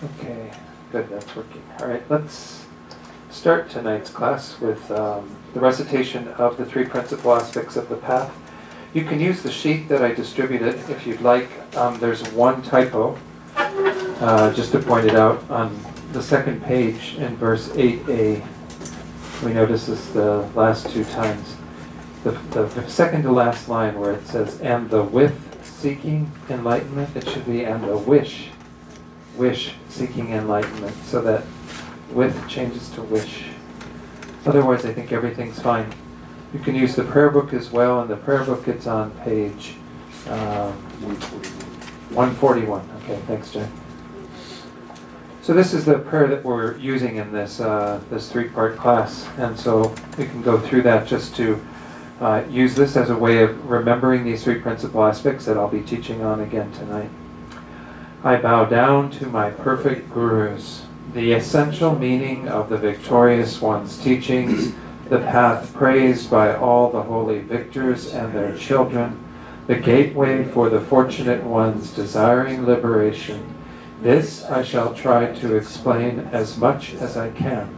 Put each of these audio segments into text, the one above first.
Okay, good, that's working. All right, let's start tonight's class with the recitation of the three principal aspects of the path. You can use the sheet that I distributed if you'd like. There's one typo, just to point it out, on the second page in verse 8a. We notice this the last two times. The second to last line where it says, and the with seeking enlightenment, it should be and the wish seeking enlightenment, so that with changes to wish. Otherwise, I think everything's fine. You can use the prayer book as well. In the prayer book, it's on page 141. Okay, thanks, Jen. So this is the prayer that we're using in this this three-part class, and so we can go through that just to use this as a way of remembering these three principal aspects that I'll be teaching on again tonight. I bow down to my perfect gurus, the essential meaning of the victorious one's teachings, the path praised by all the holy victors and their children, the gateway for the fortunate ones desiring liberation. This I shall try to explain as much as I can.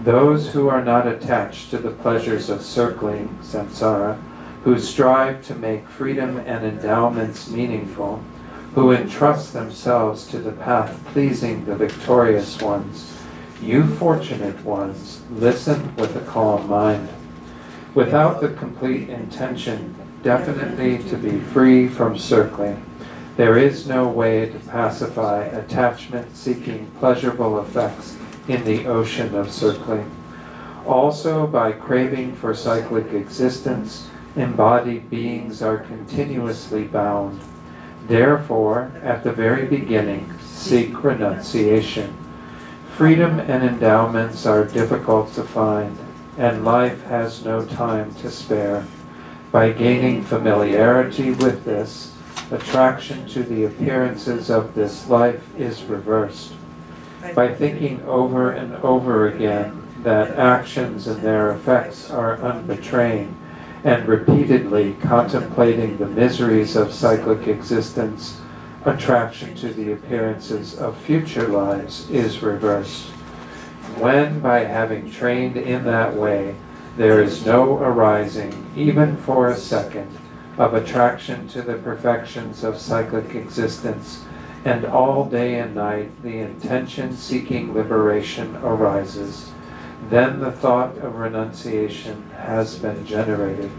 Those who are not attached to the pleasures of circling, samsara, who strive to make freedom and endowments meaningful, who entrust themselves to the path pleasing the victorious ones, you fortunate ones, listen with a calm mind. Without the complete intention definitely to be free from circling, there is no way to pacify attachment-seeking pleasurable effects in the ocean of circling. Also, by craving for cyclic existence, embodied beings are continuously bound. Therefore, at the very beginning, seek renunciation. Freedom and endowments are difficult to find, and life has no time to spare. By gaining familiarity with this, attraction to the appearances of this life is reversed. By thinking over and over again that actions and their effects are unbetraying, and repeatedly contemplating the miseries of cyclic existence, attraction to the appearances of future lives is reversed. When, by having trained in that way, there is no arising, even for a second, of attraction to the perfections of cyclic existence, and all day and night the intention seeking liberation arises, then the thought of renunciation has been generated.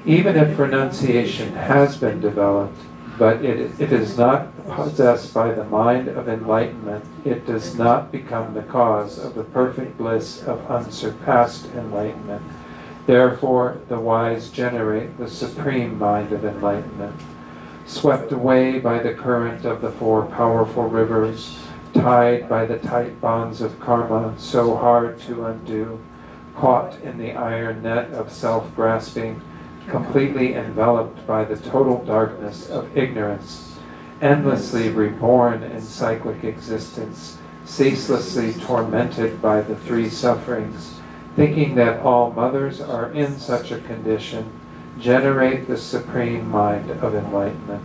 Even if renunciation has been developed, but it is not possessed by the mind of enlightenment, it does not become the cause of the perfect bliss of unsurpassed enlightenment. Therefore, the wise generate the supreme mind of enlightenment. Swept away by the current of the four powerful rivers, tied by the tight bonds of karma, so hard to undo, caught in the iron net of self-grasping, completely enveloped by the total darkness of ignorance, endlessly reborn in cyclic existence, ceaselessly tormented by the three sufferings, thinking that all mothers are in such a condition, generate the supreme mind of enlightenment.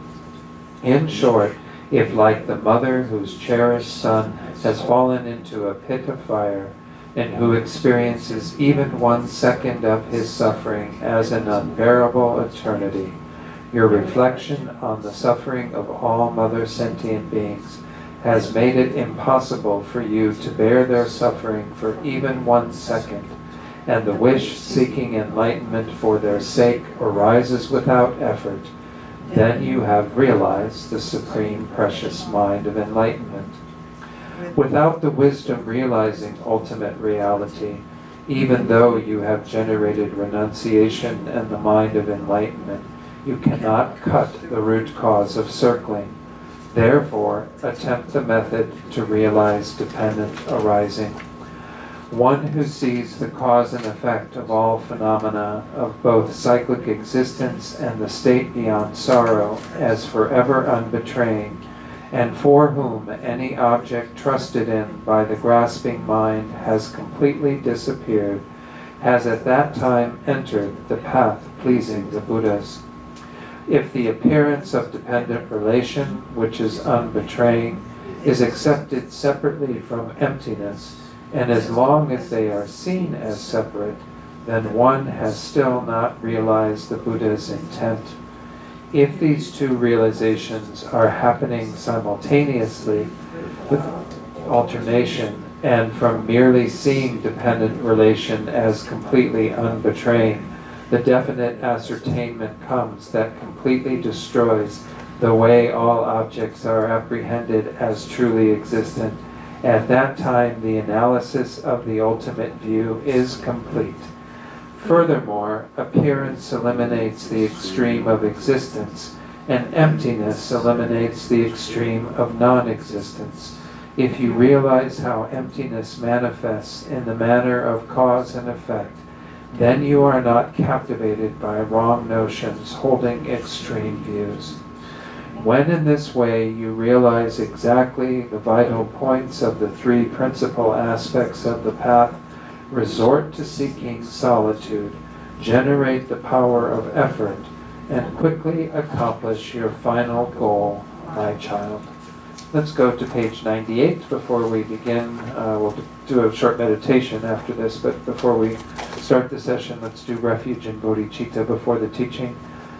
In short, if like the mother whose cherished son has fallen into a pit of fire, and who experiences even 1 second of his suffering as an unbearable eternity, your reflection on the suffering of all mother sentient beings has made it impossible for you to bear their suffering for even 1 second, and the wish seeking enlightenment for their sake arises without effort, then you have realized the supreme precious mind of enlightenment. Without the wisdom realizing ultimate reality, even though you have generated renunciation and the mind of enlightenment, you cannot cut the root cause of circling. Therefore, attempt the method to realize dependent arising. One who sees the cause and effect of all phenomena of both cyclic existence and the state beyond sorrow as forever unbetraying, and for whom any object trusted in by the grasping mind has completely disappeared, has at that time entered the path pleasing the Buddhas. If the appearance of dependent relation, which is unbetraying, is accepted separately from emptiness, and as long as they are seen as separate, then one has still not realized the Buddha's intent. If these two realizations are happening simultaneously with alternation and from merely seeing dependent relation as completely unbetraying, the definite ascertainment comes that completely destroys the way all objects are apprehended as truly existent. At that time, the analysis of the ultimate view is complete. Furthermore, appearance eliminates the extreme of existence, and emptiness eliminates the extreme of non-existence. If you realize how emptiness manifests in the manner of cause and effect, then you are not captivated by wrong notions holding extreme views. When in this way you realize exactly the vital points of the three principal aspects of the path, resort to seeking solitude, generate the power of effort, and quickly accomplish your final goal, my child. Let's go to page 98 before we begin. We'll do a short meditation after this, but before we start the session, let's do refuge in bodhicitta before the teaching.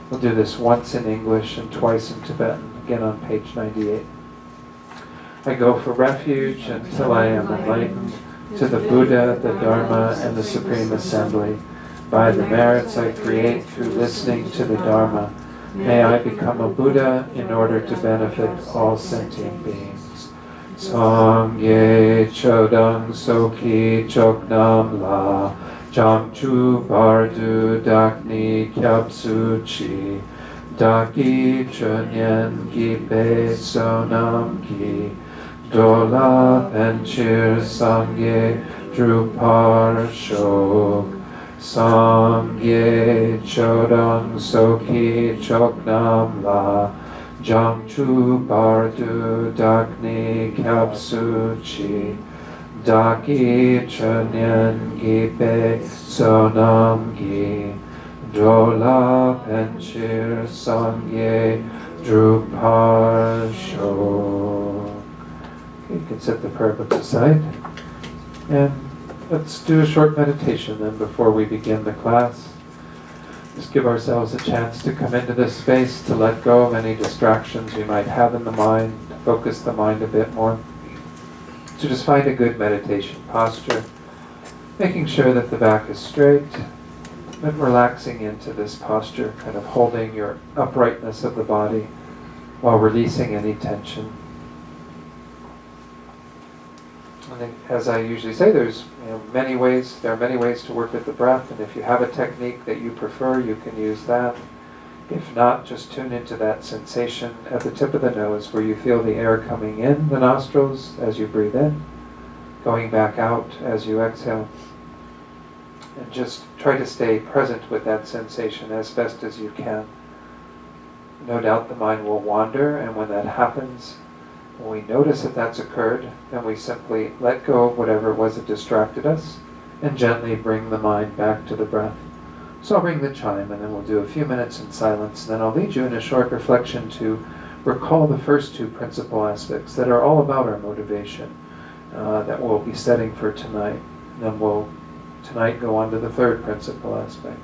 We'll do this once in English and twice in Tibetan, again on page 98. I go for refuge until I am enlightened to the Buddha, the Dharma, and the Supreme Assembly. By the merits I create through listening to the Dharma, may I become a Buddha in order to benefit all sentient beings. Sangye chodang soki choknam la Jamchu bardu dakni kyapsu chi Daki chunyen ki pe sonam ki Dola penchir sangye drupar shok Sangye chodang soki choknam la Jamchu bardu dakni kyapsu chi Daki chanyan gipe sonam gi Dola penchir sangye drupar shok. You can set the prayer books aside. And let's do a short meditation then before we begin the class. Just give ourselves a chance to come into this space, to let go of any distractions we might have in the mind, to focus the mind a bit more. So just find a good meditation posture, making sure that the back is straight, but relaxing into this posture, kind of holding your uprightness of the body while releasing any tension. I think, as I usually say, there's many ways. There are many ways to work with the breath, and if you have a technique that you prefer, you can use that. If not, just tune into that sensation at the tip of the nose where you feel the air coming in the nostrils as you breathe in, going back out as you exhale. And just try to stay present with that sensation as best as you can. No doubt the mind will wander, and when that happens, when we notice that that's occurred, then we simply let go of whatever it was that distracted us and gently bring the mind back to the breath. So I'll ring the chime and then we'll do a few minutes in silence, and then I'll lead you in a short reflection to recall the first two principal aspects that are all about our motivation that we'll be setting for tonight. And then we'll tonight go on to the third principal aspect.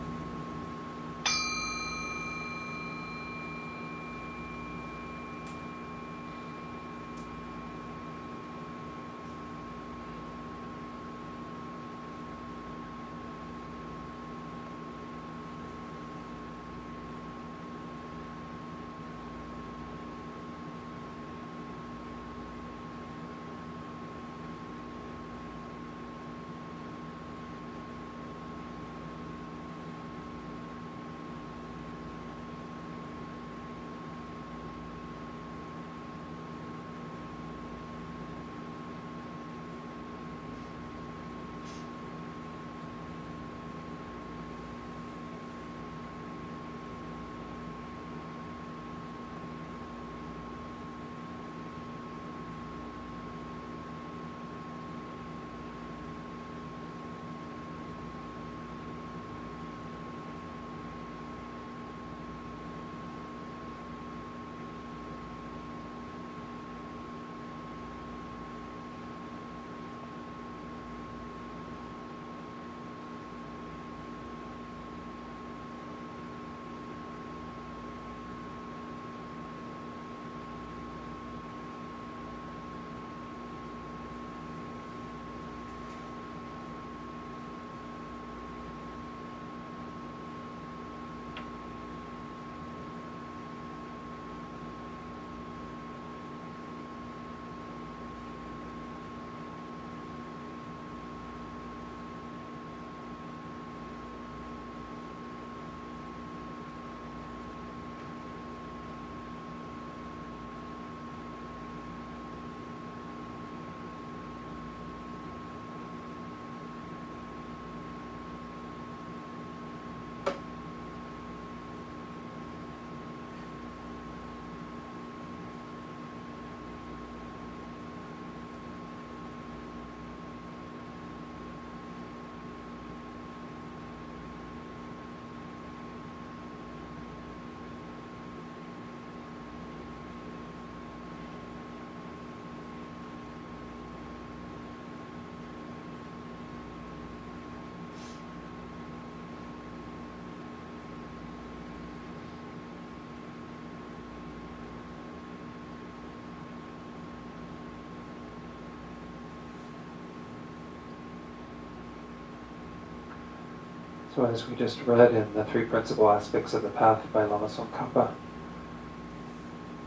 So as we just read in the Three Principal Aspects of the Path by Lama Tsongkhapa,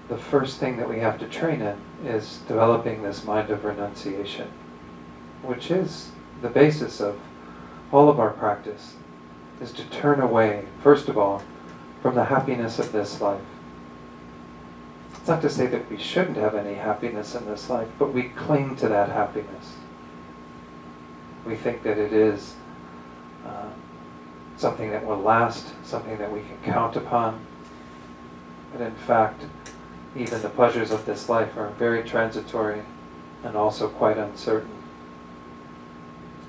the first thing that we have to train in is developing this mind of renunciation, which is the basis of all of our practice, is to turn away, first of all, from the happiness of this life. It's not to say that we shouldn't have any happiness in this life, but we cling to that happiness. We think that it is something that will last, something that we can count upon. But in fact, even the pleasures of this life are very transitory and also quite uncertain.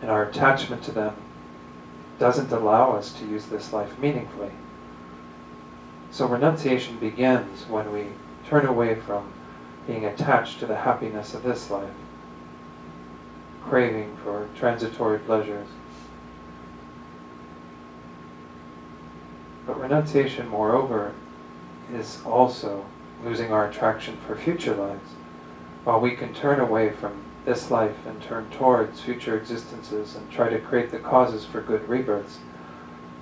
And our attachment to them doesn't allow us to use this life meaningfully. So renunciation begins when we turn away from being attached to the happiness of this life, craving for transitory pleasures. But renunciation, moreover, is also losing our attraction for future lives. While we can turn away from this life and turn towards future existences and try to create the causes for good rebirths,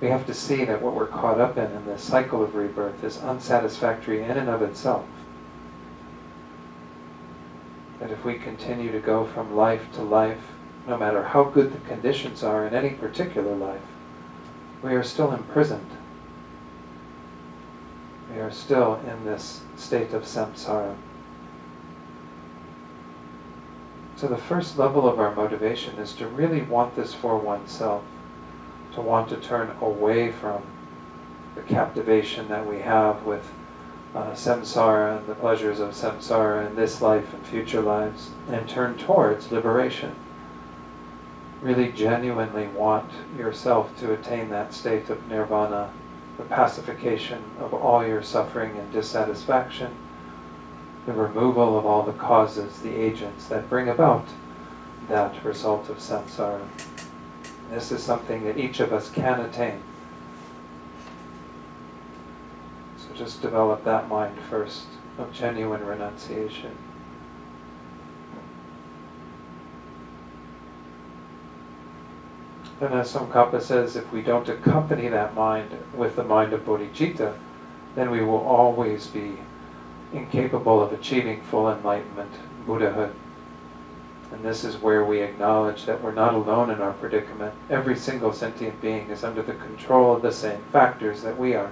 we have to see that what we're caught up in this cycle of rebirth is unsatisfactory in and of itself. That if we continue to go from life to life, no matter how good the conditions are in any particular life, we are still imprisoned. We are still in this state of samsara. So the first level of our motivation is to really want this for oneself, to want to turn away from the captivation that we have with samsara and the pleasures of samsara in this life and future lives, and turn towards liberation. Really genuinely want yourself to attain that state of nirvana, the pacification of all your suffering and dissatisfaction, the removal of all the causes, the agents that bring about that result of samsara. This is something that each of us can attain. So just develop that mind first of genuine renunciation. Then as Tsongkhapa says, if we don't accompany that mind with the mind of bodhicitta, then we will always be incapable of achieving full enlightenment, Buddhahood. And this is where we acknowledge that we're not alone in our predicament. Every single sentient being is under the control of the same factors that we are.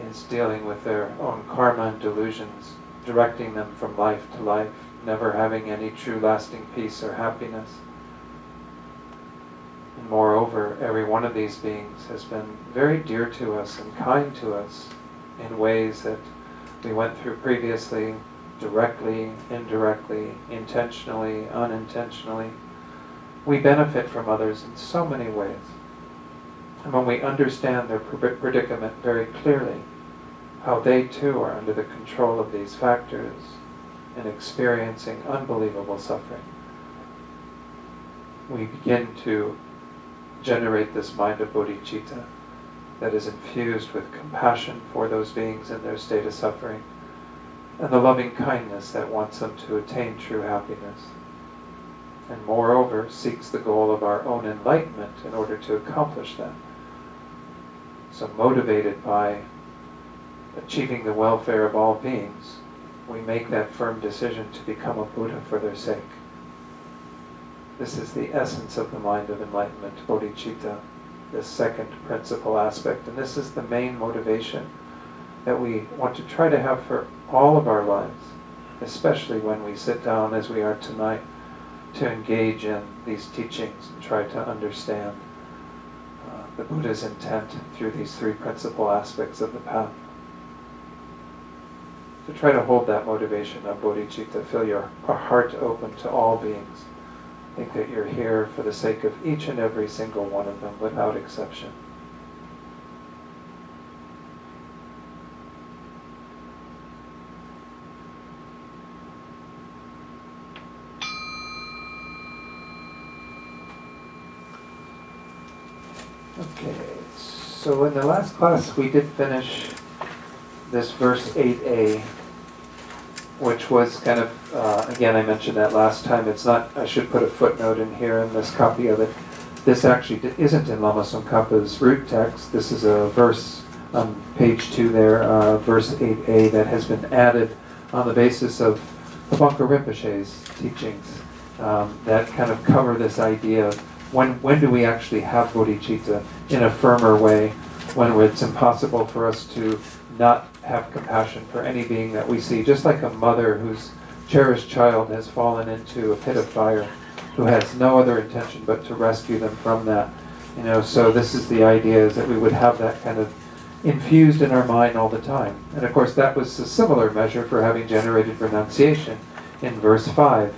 Is dealing with their own karma and delusions, directing them from life to life, never having any true lasting peace or happiness. And moreover, every one of these beings has been very dear to us and kind to us in ways that we went through previously, directly, indirectly, intentionally, unintentionally. We benefit from others in so many ways. And when we understand their predicament very clearly, how they too are under the control of these factors and experiencing unbelievable suffering, we begin to generate this mind of bodhicitta that is infused with compassion for those beings in their state of suffering, and the loving kindness that wants them to attain true happiness, and moreover seeks the goal of our own enlightenment in order to accomplish that. So motivated by achieving the welfare of all beings, we make that firm decision to become a Buddha for their sake. This is the essence of the mind of enlightenment, bodhicitta, this second principal aspect. And this is the main motivation that we want to try to have for all of our lives, especially when we sit down as we are tonight to engage in these teachings and try to understand the Buddha's intent through these three principal aspects of the path. To try to hold that motivation of bodhicitta, feel your heart open to all beings. Think that you're here for the sake of each and every single one of them, without exception. Okay, so in the last class we did finish this verse 8a, which was kind of, again I mentioned that last time, it's not, I should put a footnote in here in this copy of it, This actually isn't in Lama Tsongkhapa's root text. This is a verse on page 2 there, verse 8a, that has been added on the basis of the Bangka Rinpoche's teachings that kind of cover this idea of when do we actually have bodhicitta in a firmer way, when it's impossible for us to not have compassion for any being that we see, just like a mother whose cherished child has fallen into a pit of fire, who has no other intention but to rescue them from that. So this is the idea, is that we would have that kind of infused in our mind all the time. And of course that was a similar measure for having generated renunciation in verse 5.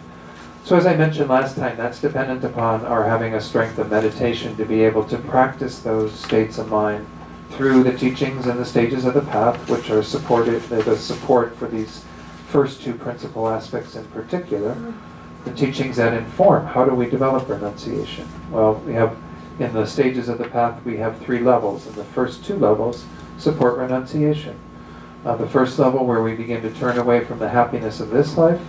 So as I mentioned last time, that's dependent upon our having a strength of meditation to be able to practice those states of mind through the teachings and the stages of the path, which are supported, the support for these first two principal aspects in particular. The teachings that inform how do we develop renunciation. Well, we have, in the stages of the path, we have 3 levels, and the first 2 levels support renunciation. The first level, where we begin to turn away from the happiness of this life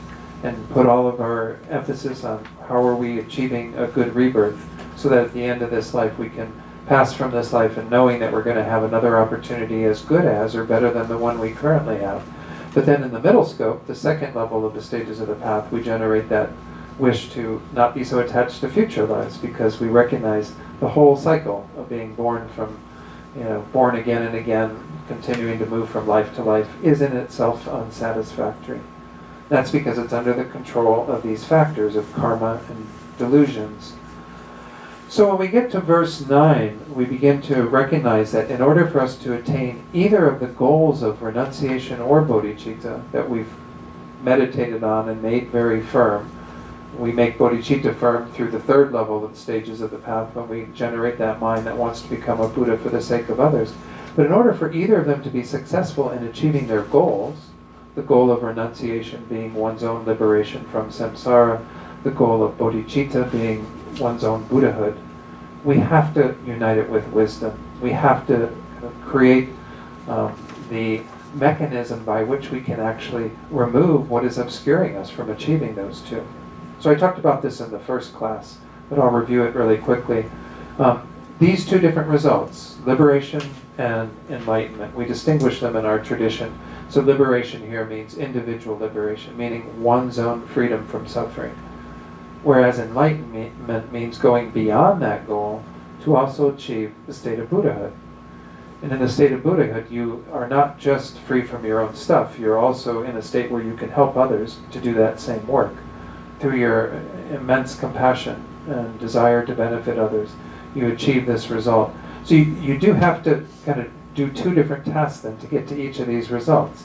and put all of our emphasis on how are we achieving a good rebirth, so that at the end of this life we can pass from this life and knowing that we're going to have another opportunity as good as or better than the one we currently have. But then in the middle scope, the second level of the stages of the path, we generate that wish to not be so attached to future lives, because we recognize the whole cycle of being born from, born again and again, continuing to move from life to life, is in itself unsatisfactory. That's because it's under the control of these factors of karma and delusions. So when we get to verse 9, we begin to recognize that in order for us to attain either of the goals of renunciation or bodhicitta that we've meditated on and made very firm, we make bodhicitta firm through the third level of the stages of the path, when we generate that mind that wants to become a Buddha for the sake of others. But in order for either of them to be successful in achieving their goals, the goal of renunciation being one's own liberation from samsara, the goal of bodhicitta being one's own Buddhahood, we have to unite it with wisdom. We have to create the mechanism by which we can actually remove what is obscuring us from achieving those two. So I talked about this in the first class, but I'll review it really quickly. These two different results, liberation and enlightenment, we distinguish them in our tradition. So liberation here means individual liberation, meaning one's own freedom from suffering. Whereas enlightenment means going beyond that goal to also achieve the state of Buddhahood. And in the state of Buddhahood, you are not just free from your own stuff, you're also in a state where you can help others to do that same work. Through your immense compassion and desire to benefit others, you achieve this result. So you do have to kind of do 2 different tasks then to get to each of these results.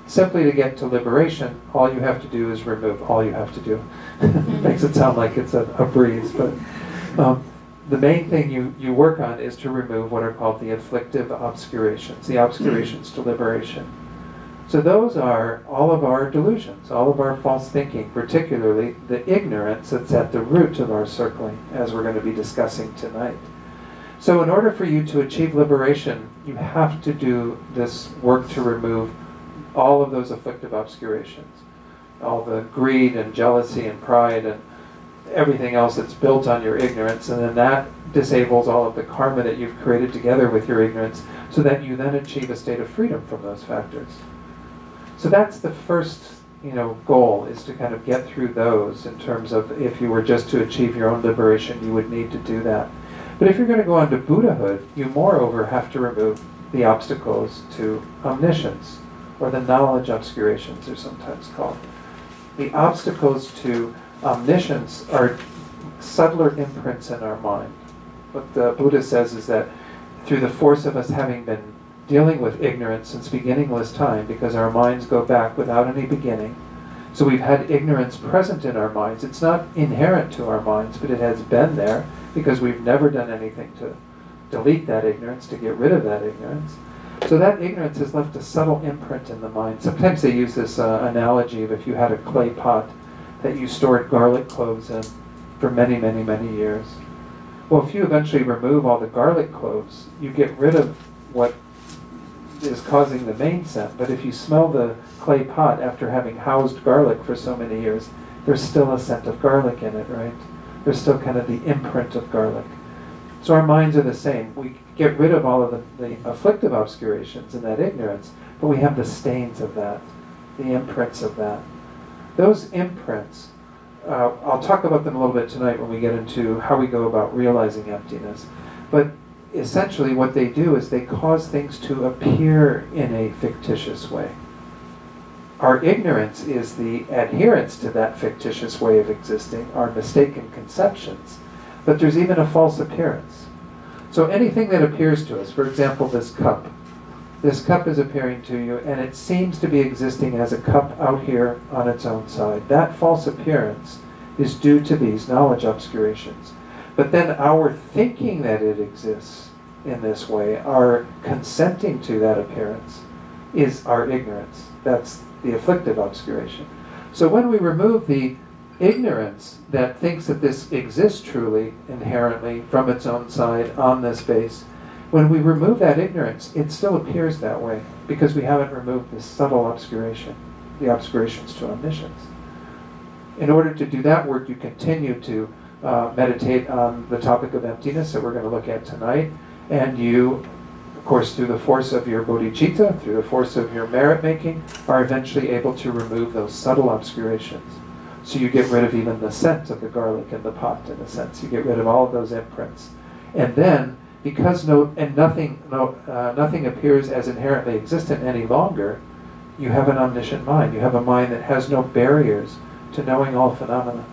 Simply to get to liberation, all you have to do is remove. All you have to do. Makes it sound like it's a breeze, but the main thing you work on is to remove what are called the afflictive obscurations, the obscurations to liberation. So those are all of our delusions, all of our false thinking, particularly the ignorance that's at the root of our circling, as we're going to be discussing tonight. So in order for you to achieve liberation, you have to do this work to remove all of those afflictive obscurations, all the greed and jealousy and pride and everything else that's built on your ignorance, and then that disables all of the karma that you've created together with your ignorance, so that you then achieve a state of freedom from those factors. So that's the first goal, is to kind of get through those, in terms of if you were just to achieve your own liberation, you would need to do that. But if you're going to go on to Buddhahood, you moreover have to remove the obstacles to omniscience, or the knowledge obscurations they're sometimes called. The obstacles to omniscience are subtler imprints in our mind. What the Buddha says is that through the force of us having been dealing with ignorance since beginningless time, because our minds go back without any beginning, so we've had ignorance present in our minds. It's not inherent to our minds, but it has been there because we've never done anything to delete that ignorance, to get rid of that ignorance. So that ignorance has left a subtle imprint in the mind. Sometimes they use this analogy of if you had a clay pot that you stored garlic cloves in for many, many, many years. Well, if you eventually remove all the garlic cloves, you get rid of what is causing the main scent. But if you smell the clay pot after having housed garlic for so many years, there's still a scent of garlic in it, right? There's still kind of the imprint of garlic. So our minds are the same. We get rid of all of the afflictive obscurations and that ignorance, but we have the stains of that, the imprints of that. Those imprints, I'll talk about them a little bit tonight when we get into how we go about realizing emptiness. But essentially what they do is they cause things to appear in a fictitious way. Our ignorance is the adherence to that fictitious way of existing, our mistaken conceptions. But there's even a false appearance. So anything that appears to us, for example, this cup is appearing to you, and it seems to be existing as a cup out here on its own side. That false appearance is due to these knowledge obscurations. But then our thinking that it exists in this way, our consenting to that appearance, is our ignorance. That's the afflictive obscuration. So when we remove the ignorance that thinks that this exists truly, inherently, from its own side, on this base, when we remove that ignorance, it still appears that way, because we haven't removed this subtle obscuration, the obscurations to omniscience. In order to do that work, you continue to meditate on the topic of emptiness that we're going to look at tonight, and you, of course, through the force of your bodhicitta, through the force of your merit making, are eventually able to remove those subtle obscurations. So you get rid of even the scent of the garlic in the pot, in a sense. You get rid of all of those imprints. And then, because nothing appears as inherently existent any longer, you have an omniscient mind. You have a mind that has no barriers to knowing all phenomena.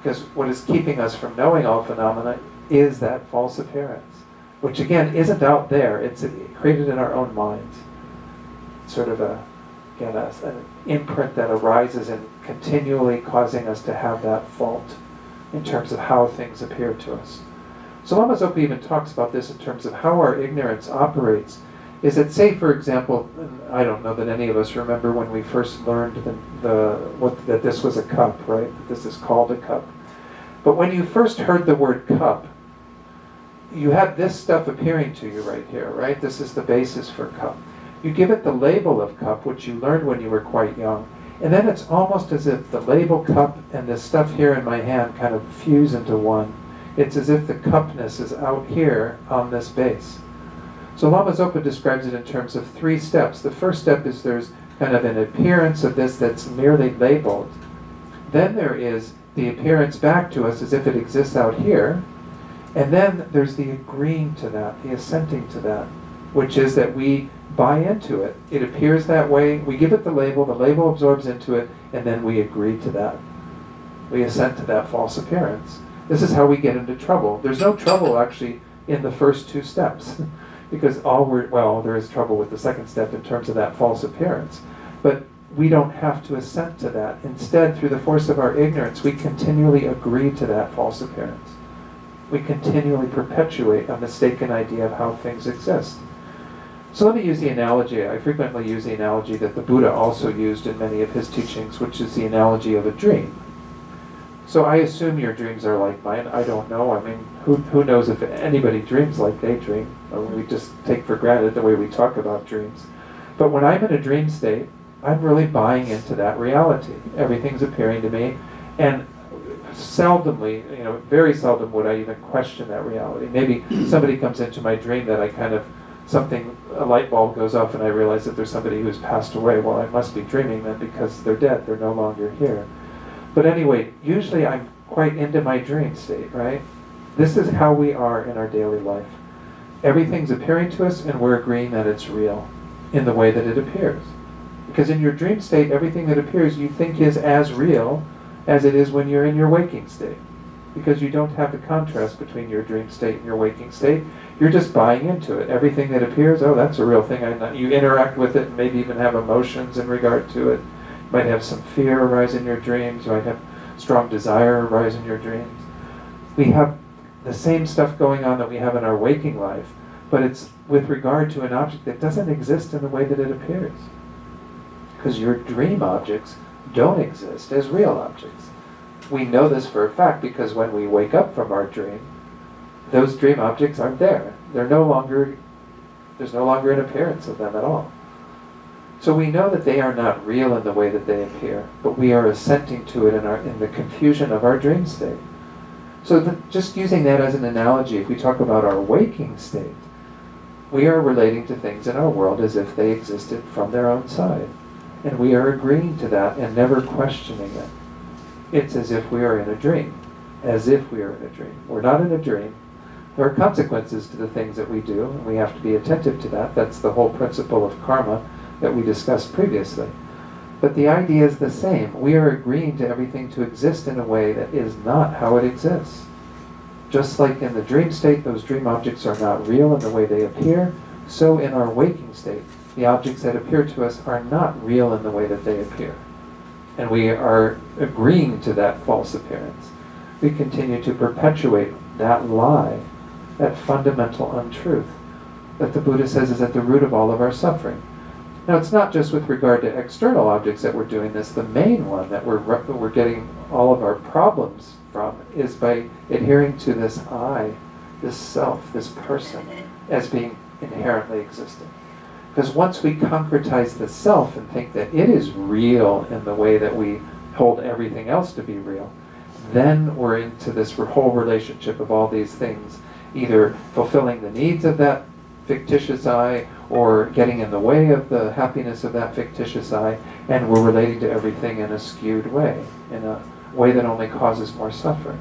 Because what is keeping us from knowing all phenomena is that false appearance, which again isn't out there. It's created in our own minds. Sort of an imprint that arises and continually causing us to have that fault in terms of how things appear to us. So Lama Zopa even talks about this in terms of how our ignorance operates. Is that, say, for example, I don't know that any of us remember when we first learned that this was a cup, right? That this is called a cup. But when you first heard the word cup, you had this stuff appearing to you right here, right? This is the basis for cup. You give it the label of cup, which you learned when you were quite young, and then it's almost as if the label cup and this stuff here in my hand kind of fuse into one. It's as if the cupness is out here on this base. So Lama Zopa describes it in terms of 3 steps. The first step is there's kind of an appearance of this that's merely labeled. Then there is the appearance back to us as if it exists out here. And then there's the agreeing to that, the assenting to that, which is that we buy into it. It appears that way, we give it the label absorbs into it, and then we agree to that. We assent to that false appearance. This is how we get into trouble. There's no trouble actually in the first 2 steps, because there is trouble with the second step in terms of that false appearance. But we don't have to assent to that. Instead, through the force of our ignorance, we continually agree to that false appearance. We continually perpetuate a mistaken idea of how things exist. So let me use the analogy. I frequently use the analogy that the Buddha also used in many of his teachings, which is the analogy of a dream. So I assume your dreams are like mine. I don't know. I mean, who knows if anybody dreams like they dream? We just take for granted the way we talk about dreams. But when I'm in a dream state, I'm really buying into that reality. Everything's appearing to me, and seldomly, very seldom would I even question that reality. Maybe somebody comes into my dream that a light bulb goes off and I realize that there's somebody who's passed away. Well, I must be dreaming then because they're dead. They're no longer here. But anyway, usually I'm quite into my dream state, right? This is how we are in our daily life. Everything's appearing to us and we're agreeing that it's real in the way that it appears. Because in your dream state, everything that appears you think is as real as it is when you're in your waking state. Because you don't have the contrast between your dream state and your waking state. You're just buying into it. Everything that appears, oh, that's a real thing. You interact with it and maybe even have emotions in regard to it. You might have some fear arise in your dreams. You might have strong desire arise in your dreams. We have the same stuff going on that we have in our waking life, but it's with regard to an object that doesn't exist in the way that it appears. Because your dream objects don't exist as real objects. We know this for a fact because when we wake up from our dream, those dream objects aren't there. There's no longer an appearance of them at all. So we know that they are not real in the way that they appear, but we are assenting to it in the confusion of our dream state. So just using that as an analogy, if we talk about our waking state, we are relating to things in our world as if they existed from their own side. And we are agreeing to that and never questioning it. It's as if we are in a dream. As if we are in a dream. We're not in a dream. There are consequences to the things that we do, and we have to be attentive to that. That's the whole principle of karma that we discussed previously. But the idea is the same. We are agreeing to everything to exist in a way that is not how it exists. Just like in the dream state, those dream objects are not real in the way they appear, so in our waking state, the objects that appear to us are not real in the way that they appear. And we are agreeing to that false appearance. We continue to perpetuate that lie, that fundamental untruth that the Buddha says is at the root of all of our suffering. Now, it's not just with regard to external objects that we're doing this. The main one that we're getting all of our problems from is by adhering to this I, this self, this person, as being inherently existing. Because once we concretize the self and think that it is real in the way that we hold everything else to be real, then we're into this whole relationship of all these things, either fulfilling the needs of that fictitious I or getting in the way of the happiness of that fictitious I, and we're relating to everything in a skewed way, in a way that only causes more suffering.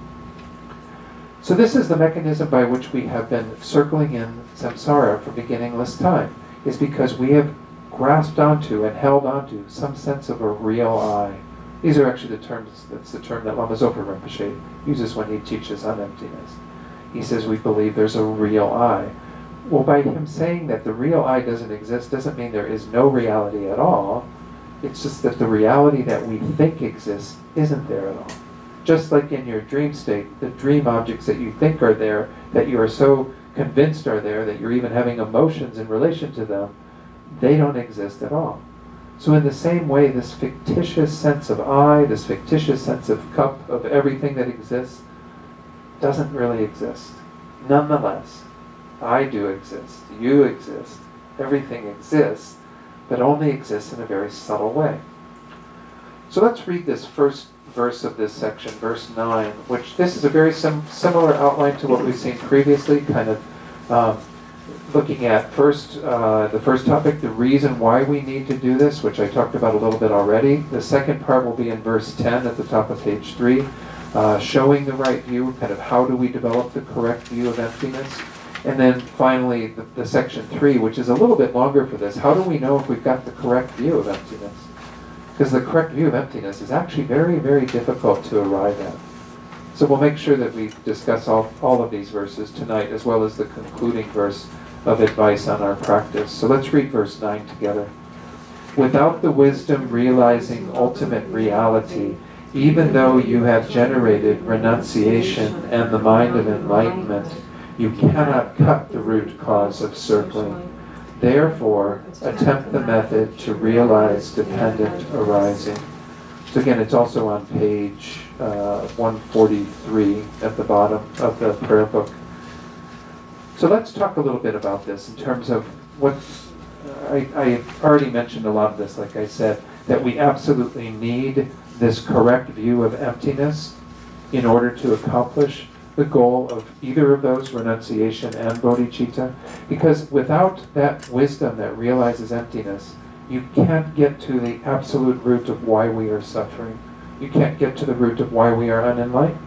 So this is the mechanism by which we have been circling in samsara for beginningless time, is because we have grasped onto and held onto some sense of a real I. These are actually the terms, that's the term that Lama Zopa Rinpoche uses when he teaches on emptiness. He says we believe there's a real I. Well, by him saying that the real I doesn't exist doesn't mean there is no reality at all. It's just that the reality that we think exists isn't there at all. Just like in your dream state, the dream objects that you think are there, that you are so convinced are there, that you're even having emotions in relation to them, they don't exist at all. So in the same way, this fictitious sense of I, this fictitious sense of cup, of everything that exists, doesn't really exist. Nonetheless, I do exist, you exist, everything exists, but only exists in a very subtle way. So let's read this first verse of this section, verse 9, which this is a very similar outline to what we've seen previously, kind of looking at first the first topic, the reason why we need to do this, which I talked about a little bit already. The second part will be in verse 10 at the top of page 3, showing the right view, kind of how do we develop the correct view of emptiness. And then finally, the section 3, which is a little bit longer for this. How do we know if we've got the correct view of emptiness? Because the correct view of emptiness is actually very, very difficult to arrive at. So we'll make sure that we discuss all of these verses tonight, as well as the concluding verse of advice on our practice. So let's read verse 9 together. Without the wisdom realizing ultimate reality, even though you have generated renunciation and the mind of enlightenment, you cannot cut the root cause of circling. Therefore, attempt the method to realize dependent arising. So again, it's also on page 143 at the bottom of the prayer book. So let's talk a little bit about this in terms of what I already mentioned a lot of this, like I said, that we absolutely need this correct view of emptiness in order to accomplish the goal of either of those, renunciation and bodhicitta, because without that wisdom that realizes emptiness, you can't get to the absolute root of why we are suffering. You can't get to the root of why we are unenlightened,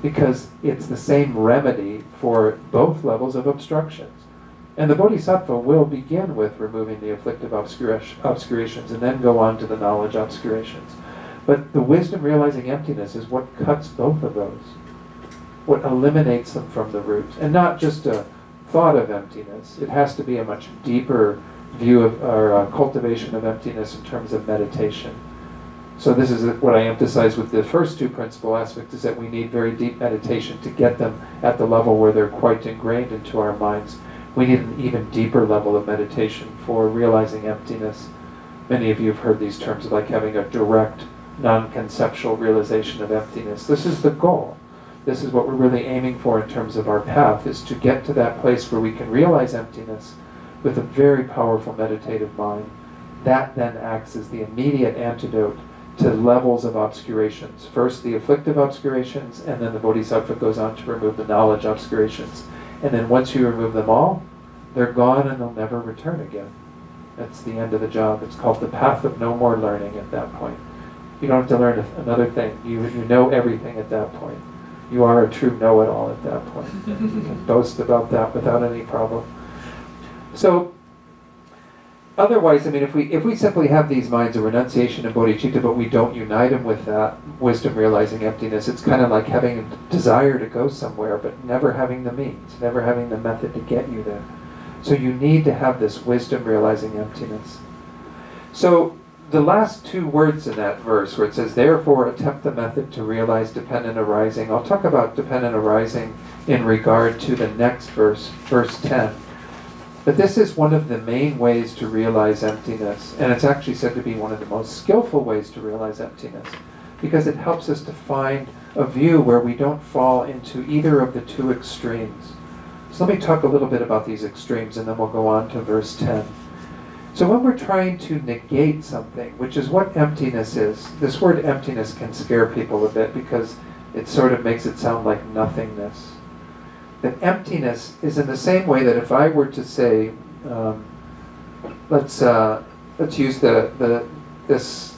because it's the same remedy for both levels of obstructions. And the bodhisattva will begin with removing the afflictive obscurations and then go on to the knowledge obscurations. But the wisdom realizing emptiness is what cuts both of those, what eliminates them from the root. And not just a thought of emptiness. It has to be a much deeper view of, or cultivation of emptiness in terms of meditation. So this is what I emphasize with the first two principal aspects, is that we need very deep meditation to get them at the level where they're quite ingrained into our minds. We need an even deeper level of meditation for realizing emptiness. Many of you have heard these terms like having a direct, non-conceptual realization of emptiness. This is the goal. This is what we're really aiming for in terms of our path, is to get to that place where we can realize emptiness with a very powerful meditative mind. That then acts as the immediate antidote to levels of obscurations. First the afflictive obscurations, and then the bodhisattva goes on to remove the knowledge obscurations. And then once you remove them all, they're gone and they'll never return again. That's the end of the job. It's called the path of no more learning at that point. You don't have to learn another thing. You know everything at that point. You are a true know-it-all at that point. You can boast about that without any problem. So, otherwise, I mean, if we simply have these minds of renunciation and bodhicitta, but we don't unite them with that wisdom realizing emptiness, it's kind of like having a desire to go somewhere, but never having the means, never having the method to get you there. So you need to have this wisdom realizing emptiness. So the last two words in that verse where it says, therefore attempt the method to realize dependent arising. I'll talk about dependent arising in regard to the next verse, verse 10. But this is one of the main ways to realize emptiness, and it's actually said to be one of the most skillful ways to realize emptiness, because it helps us to find a view where we don't fall into either of the two extremes. So let me talk a little bit about these extremes, and then we'll go on to verse 10. So when we're trying to negate something, which is what emptiness is, this word emptiness can scare people a bit because it sort of makes it sound like nothingness. That emptiness is in the same way that if I were to say, let's use this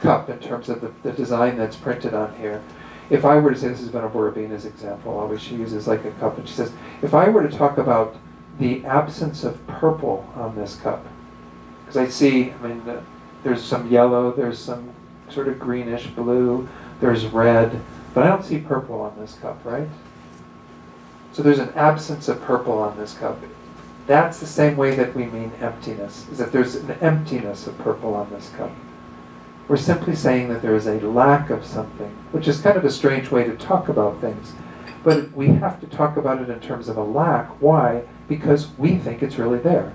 cup in terms of the design that's printed on here. If I were to say, this is Venerable Robina's example, always she uses like a cup, and she says, if I were to talk about the absence of purple on this cup, because I see, I mean, there's some yellow, there's some sort of greenish blue, there's red, but I don't see purple on this cup, right? So there's an absence of purple on this cup. That's the same way that we mean emptiness, is that there's an emptiness of purple on this cup. We're simply saying that there is a lack of something, which is kind of a strange way to talk about things. But we have to talk about it in terms of a lack. Why? Because we think it's really there.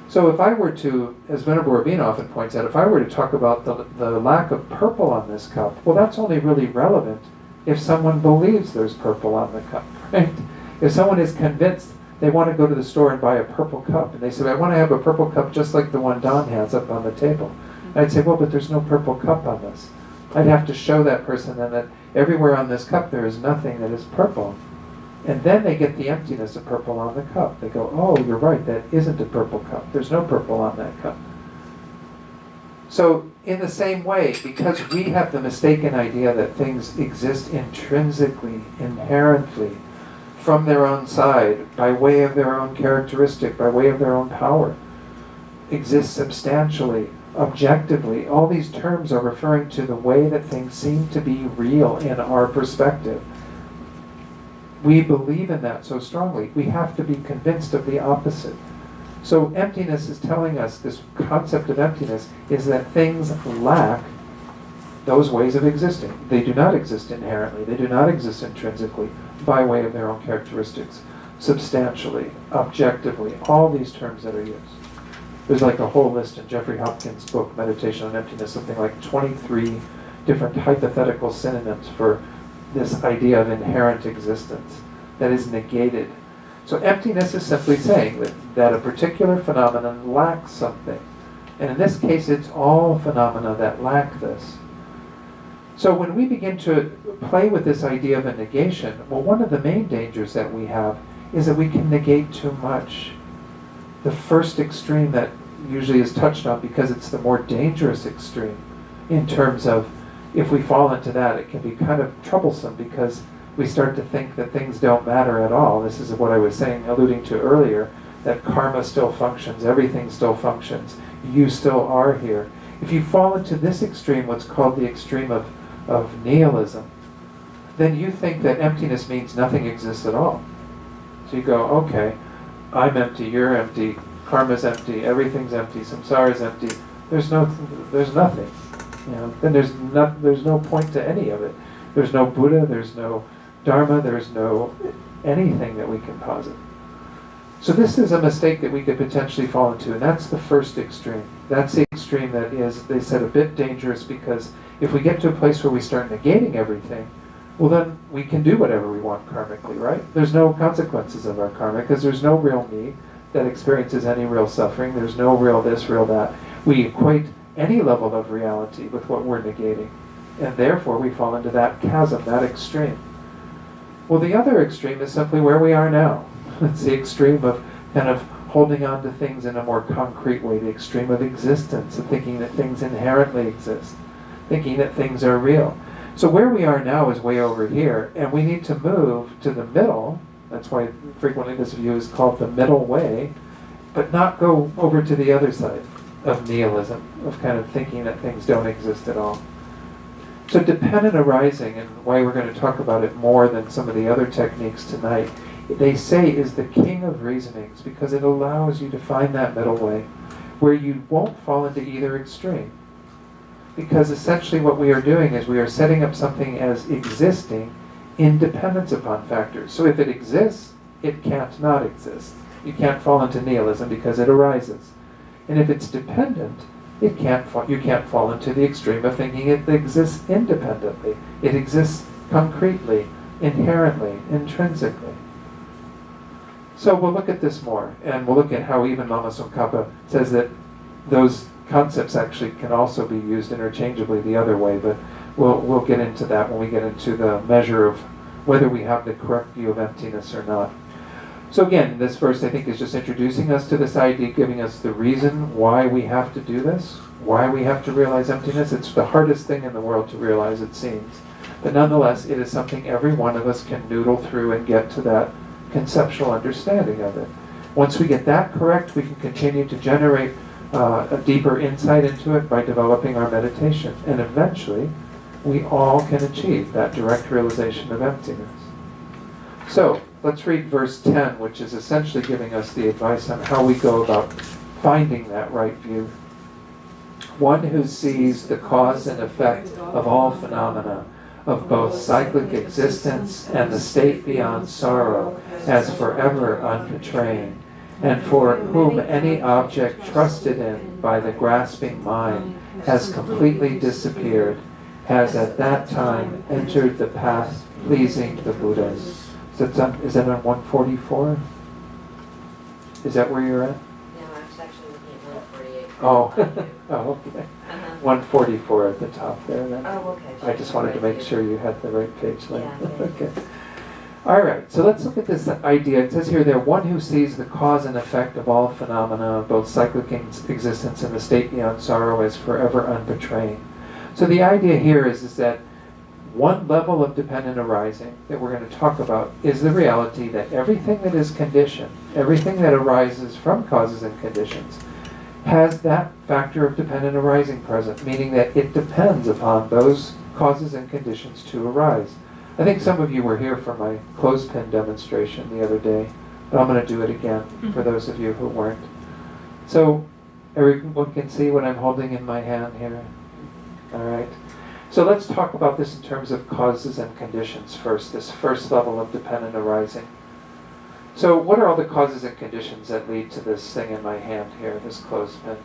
So if I were to, as Venerable Rabina often points out, if I were to talk about the lack of purple on this cup, well, that's only really relevant if someone believes there's purple on the cup, right? If someone is convinced they want to go to the store and buy a purple cup, and they say, I want to have a purple cup just like the one Don has up on the table. I'd say, well, but there's no purple cup on this. I'd have to show that person then that everywhere on this cup there is nothing that is purple. And then they get the emptiness of purple on the cup. They go, oh, you're right, that isn't a purple cup. There's no purple on that cup. So in the same way, because we have the mistaken idea that things exist intrinsically, inherently, from their own side, by way of their own characteristic, by way of their own power, exist substantially, objectively, all these terms are referring to the way that things seem to be real in our perspective. We believe in that so strongly. We have to be convinced of the opposite. So emptiness is telling us, this concept of emptiness is that things lack those ways of existing. They do not exist inherently. They do not exist intrinsically by way of their own characteristics, substantially, objectively, all these terms that are used. There's like a whole list in Jeffrey Hopkins' book, Meditation on Emptiness, something like 23 different hypothetical synonyms for this idea of inherent existence that is negated. So emptiness is simply saying that a particular phenomenon lacks something. And in this case, it's all phenomena that lack this. So when we begin to play with this idea of a negation, well, one of the main dangers that we have is that we can negate too much. The first extreme that usually is touched on because it's the more dangerous extreme in terms of if we fall into that, it can be kind of troublesome because we start to think that things don't matter at all. This is what I was saying, alluding to earlier, that karma still functions, everything still functions, you still are here. If you fall into this extreme, what's called the extreme of nihilism, then you think that emptiness means nothing exists at all. So you go, okay, I'm empty, you're empty, karma's empty, everything's empty, samsara's empty. There's nothing. You know, then there's no point to any of it. There's no Buddha, there's no Dharma, there's no anything that we can posit. So this is a mistake that we could potentially fall into, and that's the first extreme. That's the extreme that is, they said, a bit dangerous, because if we get to a place where we start negating everything, well then we can do whatever we want karmically, right? There's no consequences of our karma, because there's no real me that experiences any real suffering. There's no real this, real that. We equate any level of reality with what we're negating. And therefore we fall into that chasm, that extreme. Well, the other extreme is simply where we are now. It's the extreme of kind of holding on to things in a more concrete way, the extreme of existence, of thinking that things inherently exist, thinking that things are real. So where we are now is way over here, and we need to move to the middle. That's why frequently this view is called the middle way, but not go over to the other side of nihilism, of kind of thinking that things don't exist at all. So dependent arising, and why we're going to talk about it more than some of the other techniques tonight, they say is the king of reasonings, because it allows you to find that middle way where you won't fall into either extreme. Because essentially what we are doing is we are setting up something as existing in dependence upon factors. So if it exists, it can't not exist. You can't fall into nihilism because it arises. And if it's dependent, you can't fall into the extreme of thinking it exists independently. It exists concretely, inherently, intrinsically. So we'll look at this more, and we'll look at how even Lama Tsongkhapa says that those concepts actually can also be used interchangeably the other way, but we'll get into that when we get into the measure of whether we have the correct view of emptiness or not. So again, this verse I think is just introducing us to this idea, giving us the reason why we have to do this, why we have to realize emptiness. It's the hardest thing in the world to realize, it seems. But nonetheless, it is something every one of us can noodle through and get to that conceptual understanding of it. Once we get that correct, we can continue to generate a deeper insight into it by developing our meditation. And eventually, we all can achieve that direct realization of emptiness. So, let's read verse 10, which is essentially giving us the advice on how we go about finding that right view. One who sees the cause and effect of all phenomena, of both cyclic existence and the state beyond sorrow, as forever unbetraying, and for whom any object trusted in by the grasping mind has completely disappeared, has at that time entered the path pleasing the Buddhas. Is that on 144? Is that where you're at? No, I was actually looking at 148. Oh, okay. 144 at the top there then. Oh, okay. I just wanted to make sure you had the right page length. Yeah. Okay. All right, so let's look at this idea. It says here, one who sees the cause and effect of all phenomena, both cyclic existence and the state beyond sorrow, as forever unbetraying. So the idea here is that one level of dependent arising that we're going to talk about is the reality that everything that is conditioned, everything that arises from causes and conditions, has that factor of dependent arising present, meaning that it depends upon those causes and conditions to arise. I think some of you were here for my clothespin demonstration the other day, but I'm going to do it again for those of you who weren't. So everyone can see what I'm holding in my hand here? All right. So let's talk about this in terms of causes and conditions first, this first level of dependent arising. So what are all the causes and conditions that lead to this thing in my hand here, this clothespin?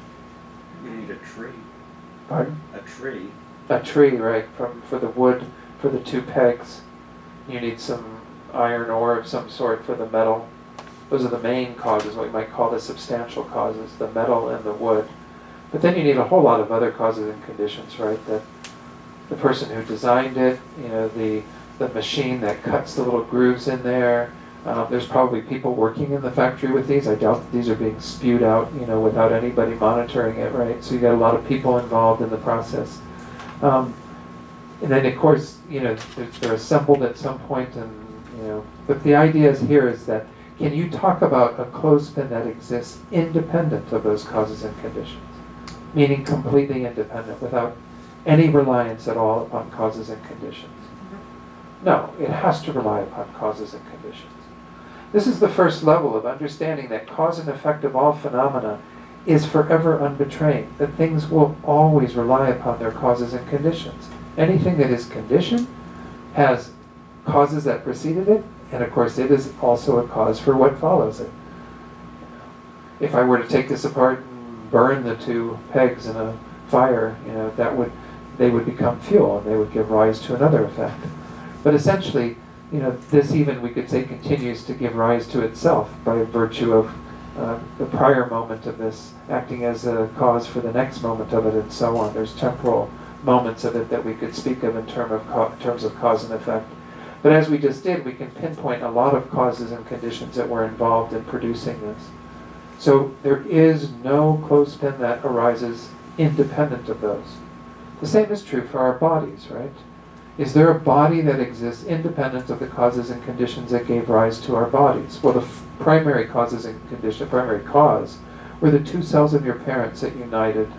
You need a tree. Pardon? A tree. A tree, right, for the wood, for the two pegs. You need some iron ore of some sort for the metal. Those are the main causes, what we might call the substantial causes, the metal and the wood. But then you need a whole lot of other causes and conditions, right? That the person who designed it, the machine that cuts the little grooves in there. There's probably people working in the factory with these. I doubt that these are being spewed out, without anybody monitoring it, right? So you got a lot of people involved in the process. And then, of course, they're assembled at some point, and but the idea here is that can you talk about a clothespin that exists independent of those causes and conditions, meaning completely independent, without any reliance at all upon causes and conditions? No, it has to rely upon causes and conditions. This is the first level of understanding that cause and effect of all phenomena is forever unbetraying, that things will always rely upon their causes and conditions. Anything that is conditioned has causes that preceded it, and of course it is also a cause for what follows it. If I were to take this apart and burn the two pegs in a fire, they would become fuel, and they would give rise to another effect. But essentially, this even, we could say, continues to give rise to itself by virtue of the prior moment of this acting as a cause for the next moment of it, and so on. There's temporal moments of it that we could speak of in terms of cause and effect. But as we just did, we can pinpoint a lot of causes and conditions that were involved in producing this. So there is no clothespin that arises independent of those. The same is true for our bodies, right? Is there a body that exists independent of the causes and conditions that gave rise to our bodies? Well, the primary causes and condition, primary cause, were the two cells of your parents that united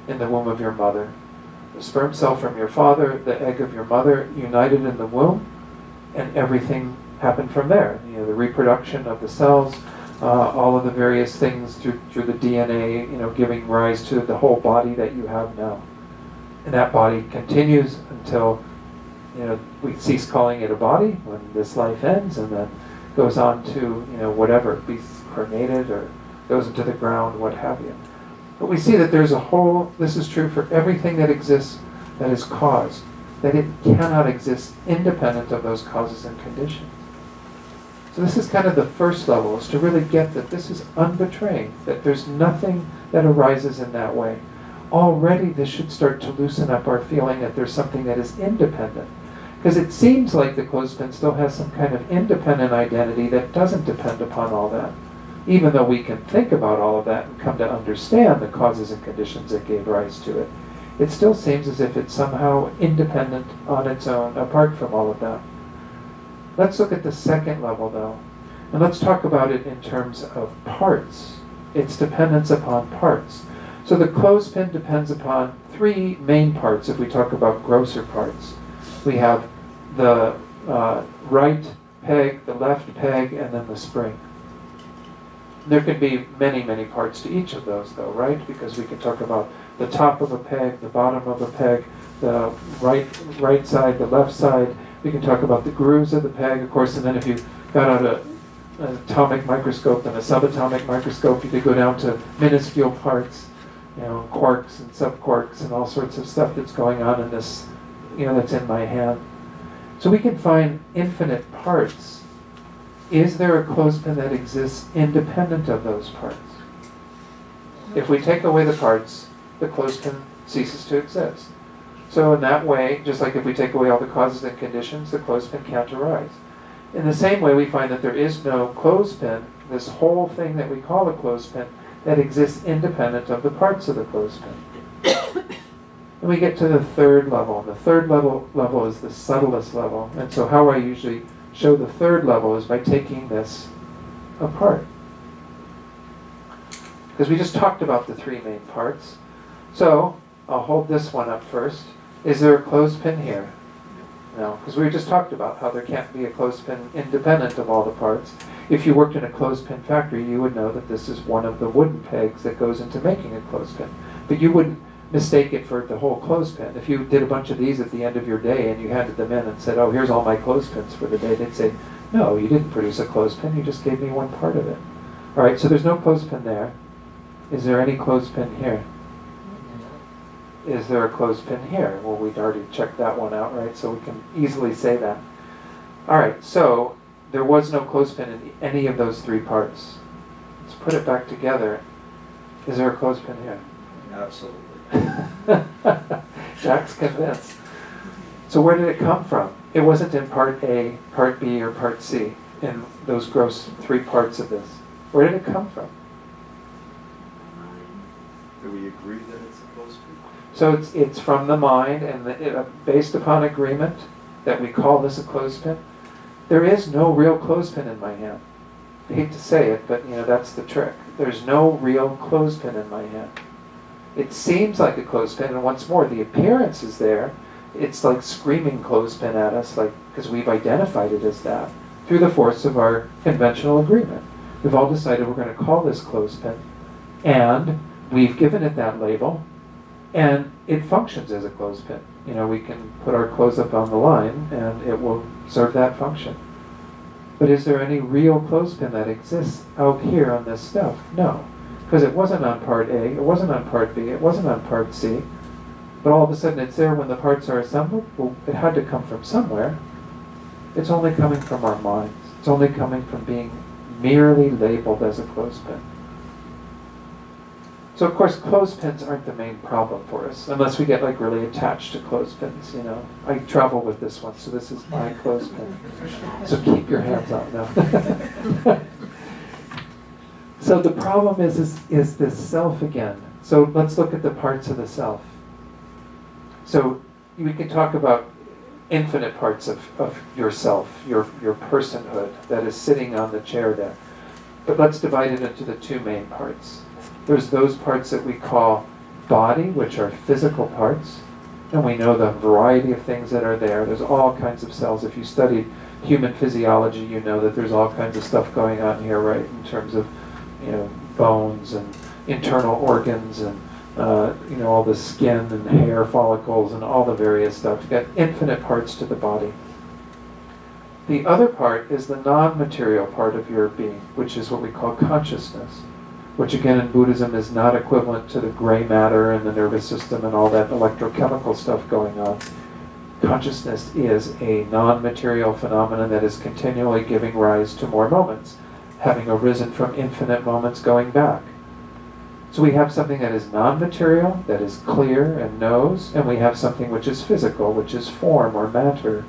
in the womb of your mother. The sperm cell from your father, the egg of your mother, united in the womb, and everything happened from there. You know, the reproduction of the cells, all of the various things through the DNA, you know, giving rise to the whole body that you have now. And that body continues until, you know, we cease calling it a body when this life ends, and then goes on to, you know, whatever, be cremated or goes into the ground, what have you. But we see that there's a whole, this is true for everything that exists that is caused, that it cannot exist independent of those causes and conditions. So this is kind of the first level, is to really get that this is unbetraying, that there's nothing that arises in that way. Already this should start to loosen up our feeling that there's something that is independent. Because it seems like the clothespin still has some kind of independent identity that doesn't depend upon all that. Even though we can think about all of that and come to understand the causes and conditions that gave rise to it, it still seems as if it's somehow independent on its own, apart from all of that. Let's look at the second level, though, and let's talk about it in terms of parts, its dependence upon parts. So the clothespin depends upon three main parts if we talk about grosser parts. We have the right peg, the left peg, and then the spring. There can be many, many parts to each of those, though, right? Because we can talk about the top of a peg, the bottom of a peg, the right side, the left side. We can talk about the grooves of the peg, of course, and then if you got out an atomic microscope and a subatomic microscope, you could go down to minuscule parts, you know, quarks and subquarks and all sorts of stuff that's going on in this, you know, that's in my hand. So we can find infinite parts. Is there a clothespin that exists independent of those parts? If we take away the parts, the clothespin ceases to exist. So in that way, just like if we take away all the causes and conditions, the clothespin can't arise. In the same way, we find that there is no clothespin, this whole thing that we call a clothespin, that exists independent of the parts of the clothespin. And we get to the third level. The third level is the subtlest level. And so how I usually show the third level is by taking this apart. Because we just talked about the three main parts. So I'll hold this one up first. Is there a clothespin here? No, because we just talked about how there can't be a clothespin independent of all the parts. If you worked in a clothespin factory, you would know that this is one of the wooden pegs that goes into making a clothespin. But you wouldn't mistake it for the whole clothespin. If you did a bunch of these at the end of your day and you handed them in and said, oh, here's all my clothespins for the day, they'd say, no, you didn't produce a clothespin, you just gave me one part of it. All right, so there's no clothespin there. Is there any clothespin here? Is there a clothespin here? Well, we'd already checked that one out, right? So we can easily say that. All right, so there was no clothespin in any of those three parts. Let's put it back together. Is there a clothespin here? Absolutely. Jack's convinced. So where did it come from? It wasn't in part A, part B, or part C, in those gross three parts of this. Where did it come from? Do we agree that it's a clothespin? So it's from the mind, and based upon agreement that we call this a clothespin. There is no real clothespin in my hand. I hate to say it, but you know that's the trick. There's no real clothespin in my hand. It seems like a clothespin, and once more, the appearance is there. It's like screaming clothespin at us, like because we've identified it as that through the force of our conventional agreement. We've all decided we're going to call this clothespin, and we've given it that label, and it functions as a clothespin. You know, we can put our clothes up on the line, and it will serve that function. But is there any real clothespin that exists out here on this stuff? No. Because it wasn't on part A, it wasn't on part B, it wasn't on part C. But all of a sudden it's there when the parts are assembled? Well, it had to come from somewhere. It's only coming from our minds. It's only coming from being merely labeled as a clothespin. So of course, clothespins aren't the main problem for us, unless we get like really attached to clothespins, you know. I travel with this one, so this is my clothespin. So keep your hands on now. So the problem is this self again. So let's look at the parts of the self. So we can talk about infinite parts of yourself, your personhood that is sitting on the chair there. But let's divide it into the two main parts. There's those parts that we call body, which are physical parts, and we know the variety of things that are there. There's all kinds of cells. If you studied human physiology, you know that there's all kinds of stuff going on here, right, in terms of, you know, bones and internal organs and, you know, all the skin and hair follicles and all the various stuff. You've got infinite parts to the body. The other part is the non-material part of your being, which is what we call consciousness, which again in Buddhism is not equivalent to the gray matter and the nervous system and all that electrochemical stuff going on. Consciousness is a non-material phenomenon that is continually giving rise to more moments, having arisen from infinite moments going back. So we have something that is non-material, that is clear and knows, and we have something which is physical, which is form or matter.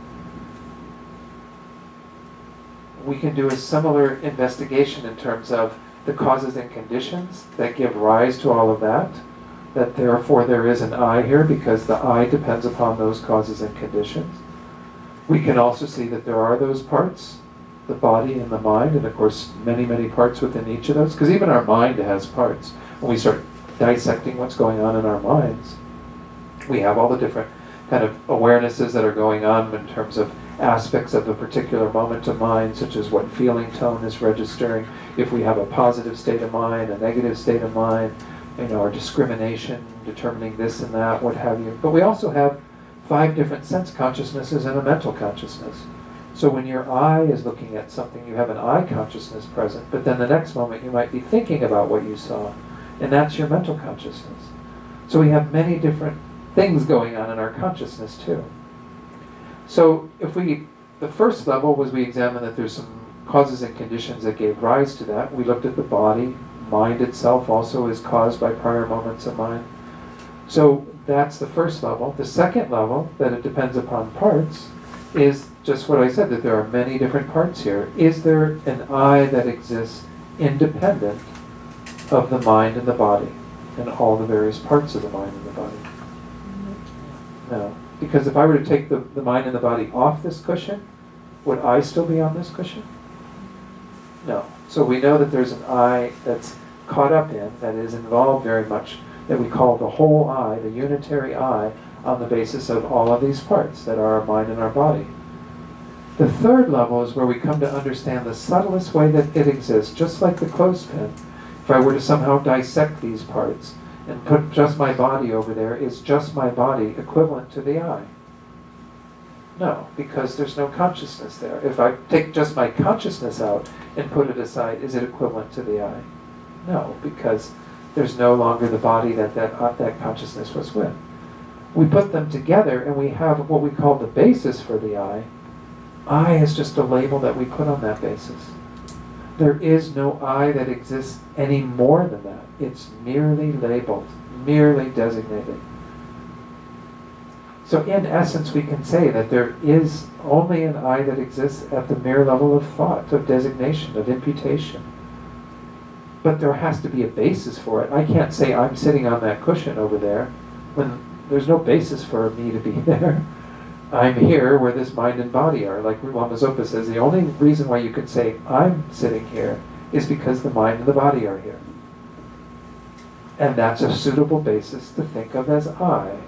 We can do a similar investigation in terms of the causes and conditions that give rise to all of that, that therefore there is an I here because the I depends upon those causes and conditions. We can also see that there are those parts, the body and the mind, and of course many, many parts within each of those, because even our mind has parts. When we start dissecting what's going on in our minds, we have all the different kind of awarenesses that are going on in terms of aspects of a particular moment of mind, such as what feeling tone is registering, if we have a positive state of mind, a negative state of mind, you know, our discrimination, determining this and that, what have you. But we also have 5 different sense consciousnesses and a mental consciousness. So when your eye is looking at something, you have an eye consciousness present, but then the next moment you might be thinking about what you saw, and that's your mental consciousness. So we have many different things going on in our consciousness too. So if the first level was we examined that there's some causes and conditions that gave rise to that. We looked at the body. Mind itself also is caused by prior moments of mind. So that's the first level. The second level, that it depends upon parts, is just what I said, that there are many different parts here. Is there an I that exists independent of the mind and the body and all the various parts of the mind and the body? No. Because if I were to take the mind and the body off this cushion, would I still be on this cushion? No. So we know that there's an I that's caught up in, that is involved very much, that we call the whole I, the unitary I, on the basis of all of these parts that are our mind and our body. The third level is where we come to understand the subtlest way that it exists, just like the clothespin. If I were to somehow dissect these parts and put just my body over there, is just my body equivalent to the I? No, because there's no consciousness there. If I take just my consciousness out and put it aside, is it equivalent to the I? No, because there's no longer the body that consciousness was with. We put them together and we have what we call the basis for the I. I is just a label that we put on that basis. There is no I that exists any more than that. It's merely labeled, merely designated. So in essence, we can say that there is only an I that exists at the mere level of thought, of designation, of imputation. But there has to be a basis for it. I can't say I'm sitting on that cushion over there when there's no basis for me to be there. I'm here where this mind and body are. Like Lama Zopa says, the only reason why you can say I'm sitting here is because the mind and the body are here. And that's a suitable basis to think of as I.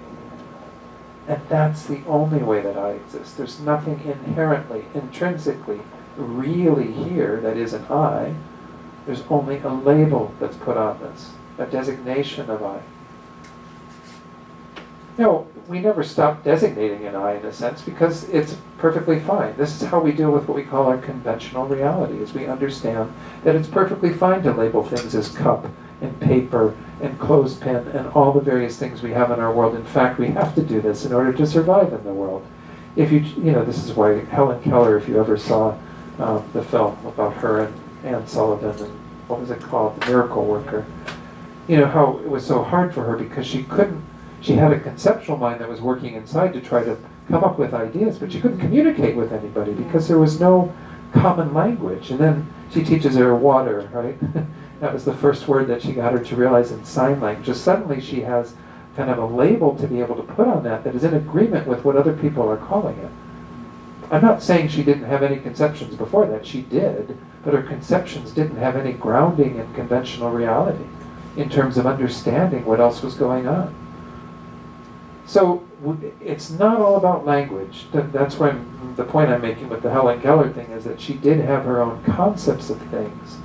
And that's the only way that I exist. There's nothing inherently, intrinsically, really here that is an I. There's only a label that's put on this, a designation of I. No, we never stop designating an I in a sense because it's perfectly fine. This is how we deal with what we call our conventional reality, is we understand that it's perfectly fine to label things as cup and paper and clothespin and all the various things we have in our world. In fact, we have to do this in order to survive in the world. If this is why Helen Keller, if you ever saw the film about her and Anne Sullivan and what was it called, The Miracle Worker, how it was so hard for her because she had a conceptual mind that was working inside to try to come up with ideas, but she couldn't communicate with anybody because there was no common language. And then she teaches her water, right? That was the first word that she got her to realize in sign language. Just suddenly she has kind of a label to be able to put on that is in agreement with what other people are calling it. I'm not saying she didn't have any conceptions before that. She did, but her conceptions didn't have any grounding in conventional reality in terms of understanding what else was going on. So it's not all about language. That's when the point I'm making with the Helen Keller thing is that she did have her own concepts of things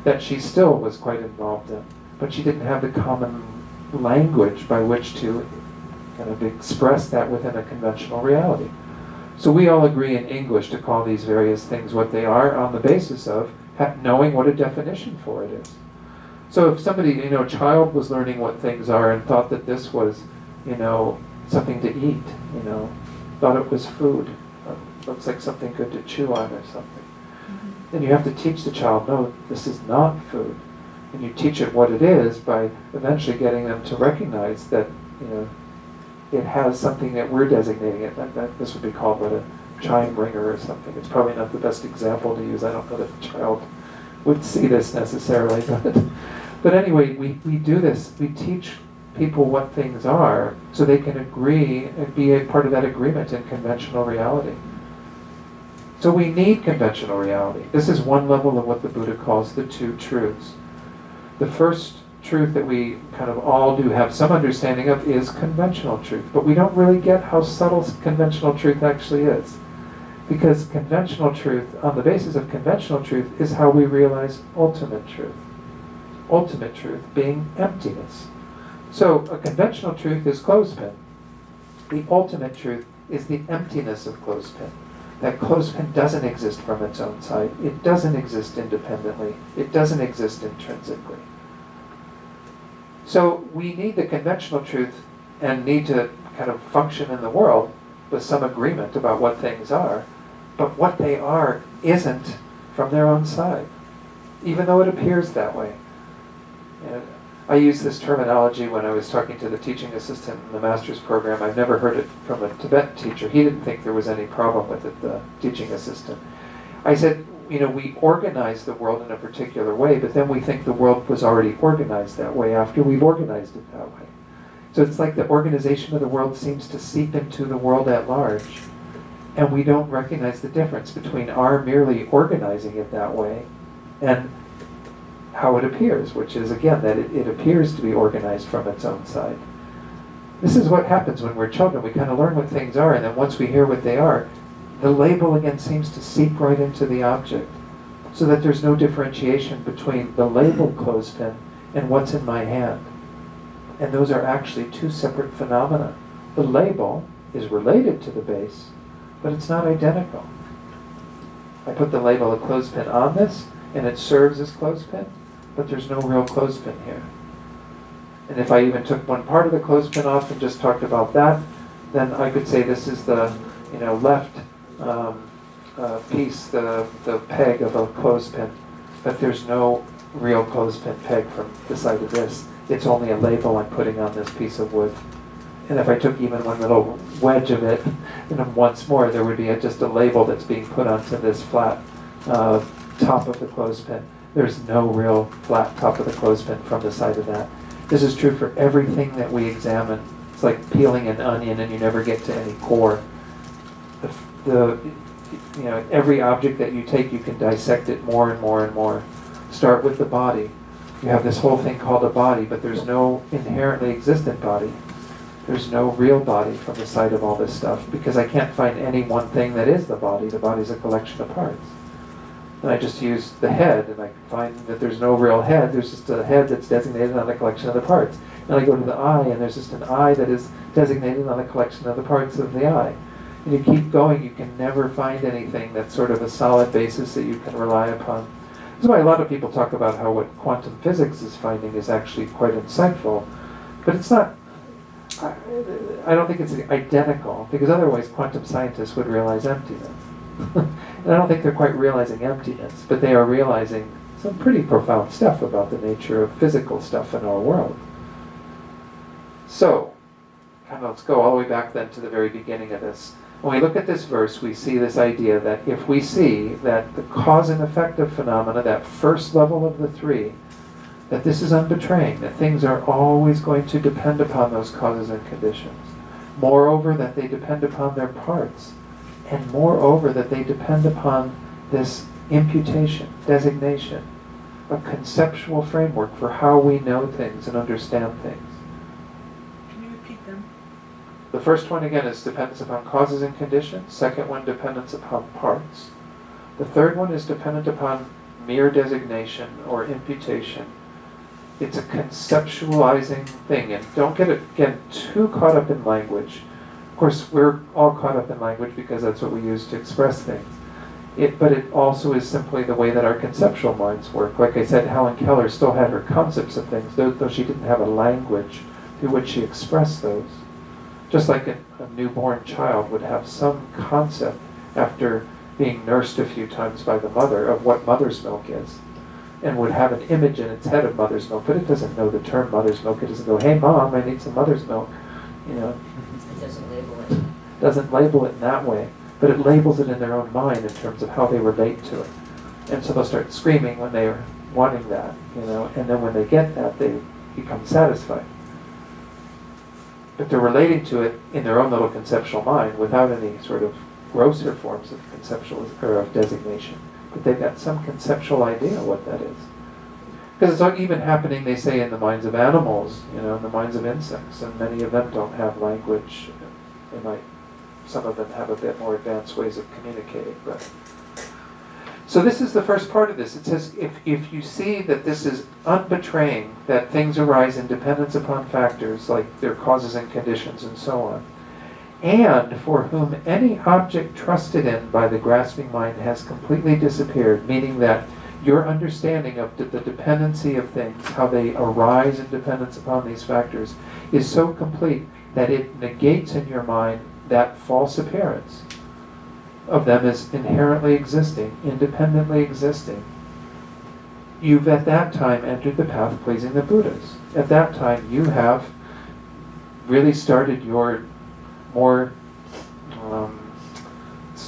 that she still was quite involved in, but she didn't have the common language by which to kind of express that within a conventional reality. So we all agree in English to call these various things what they are on the basis of knowing what a definition for it is. So if somebody, a child was learning what things are and thought that this was, something to eat, thought it was food, looks like something good to chew on or something, then you have to teach the child, no, this is not food. And you teach it what it is by eventually getting them to recognize that, it has something that we're designating it. That this would be called a chime ringer or something. It's probably not the best example to use. I don't know that a child would see this necessarily. But anyway, we do this. We teach people what things are so they can agree and be a part of that agreement in conventional reality. So we need conventional reality. This is one level of what the Buddha calls the two truths. The first truth that we kind of all do have some understanding of is conventional truth, but we don't really get how subtle conventional truth actually is. Because conventional truth, on the basis of conventional truth, is how we realize ultimate truth. Ultimate truth being emptiness. So a conventional truth is clothespin. The ultimate truth is the emptiness of clothespin. That clothespin doesn't exist from its own side. It doesn't exist independently. It doesn't exist intrinsically. So we need the conventional truth and need to kind of function in the world with some agreement about what things are, but what they are isn't from their own side, even though it appears that way. And I used this terminology when I was talking to the teaching assistant in the master's program. I've never heard it from a Tibetan teacher. He didn't think there was any problem with it, the teaching assistant. I said, we organize the world in a particular way, but then we think the world was already organized that way after we've organized it that way. So it's like the organization of the world seems to seep into the world at large, and we don't recognize the difference between our merely organizing it that way and how it appears, which is, again, that it appears to be organized from its own side. This is what happens when we're children. We kind of learn what things are, and then once we hear what they are, the label again seems to seep right into the object, so that there's no differentiation between the labeled clothespin and what's in my hand. And those are actually two separate phenomena. The label is related to the base, but it's not identical. I put the label of clothespin on this, and it serves as clothespin, but there's no real clothespin here. And if I even took one part of the clothespin off and just talked about that, then I could say this is the left piece, the peg of a clothespin, but there's no real clothespin peg from the side of this. It's only a label I'm putting on this piece of wood. And if I took even one little wedge of it, once more, there would be just a label that's being put onto this flat top of the clothespin. There's no real flat top of the clothespin from the side of that. This is true for everything that we examine. It's like peeling an onion and you never get to any core. Every object that you take, you can dissect it more and more and more. Start with the body. You have this whole thing called a body, but there's no inherently existent body. There's no real body from the side of all this stuff, because I can't find any one thing that is the body. The body's a collection of parts. And I just use the head, and I find that there's no real head. There's just a head that's designated on a collection of the parts. And I go to the eye, and there's just an eye that is designated on a collection of the parts of the eye. And you keep going, you can never find anything that's sort of a solid basis that you can rely upon. That's why a lot of people talk about how what quantum physics is finding is actually quite insightful. But it's not, I don't think it's identical, because otherwise quantum scientists would realize emptiness. And I don't think they're quite realizing emptiness, but they are realizing some pretty profound stuff about the nature of physical stuff in our world. So, let's go all the way back then to the very beginning of this. When we look at this verse, we see this idea that if we see that the cause and effect of phenomena, that first level of the three, that this is unbetraying, that things are always going to depend upon those causes and conditions. Moreover, that they depend upon their parts. And moreover, that they depend upon this imputation, designation, a conceptual framework for how we know things and understand things. Can you repeat them? The first one, again, is dependence upon causes and conditions. Second one, dependence upon parts. The third one is dependent upon mere designation or imputation. It's a conceptualizing thing. And don't get, again, too caught up in language. Of course, we're all caught up in language because that's what we use to express things. But it also is simply the way that our conceptual minds work. Like I said, Helen Keller still had her concepts of things, though she didn't have a language through which she expressed those. Just like a newborn child would have some concept after being nursed a few times by the mother of what mother's milk is, and would have an image in its head of mother's milk, but it doesn't know the term mother's milk. It doesn't go, "Hey Mom, I need some mother's milk." It doesn't label it. Doesn't label it in that way, but it labels it in their own mind in terms of how they relate to it. And so they'll start screaming when they're wanting that, and then when they get that, they become satisfied. But they're relating to it in their own little conceptual mind without any sort of grosser forms of conceptual or of designation. But they've got some conceptual idea of what that is. Because it's not even happening, they say, in the minds of animals, in the minds of insects, and many of them don't have language. Some of them have a bit more advanced ways of communicating. But so this is the first part of this. It says, if you see that this is unbetraying, that things arise in dependence upon factors like their causes and conditions and so on, and for whom any object trusted in by the grasping mind has completely disappeared, meaning that your understanding of the dependency of things, how they arise in dependence upon these factors, is so complete that it negates in your mind that false appearance of them as inherently existing, independently existing. You've at that time entered the path pleasing the Buddhas. At that time you have really started your more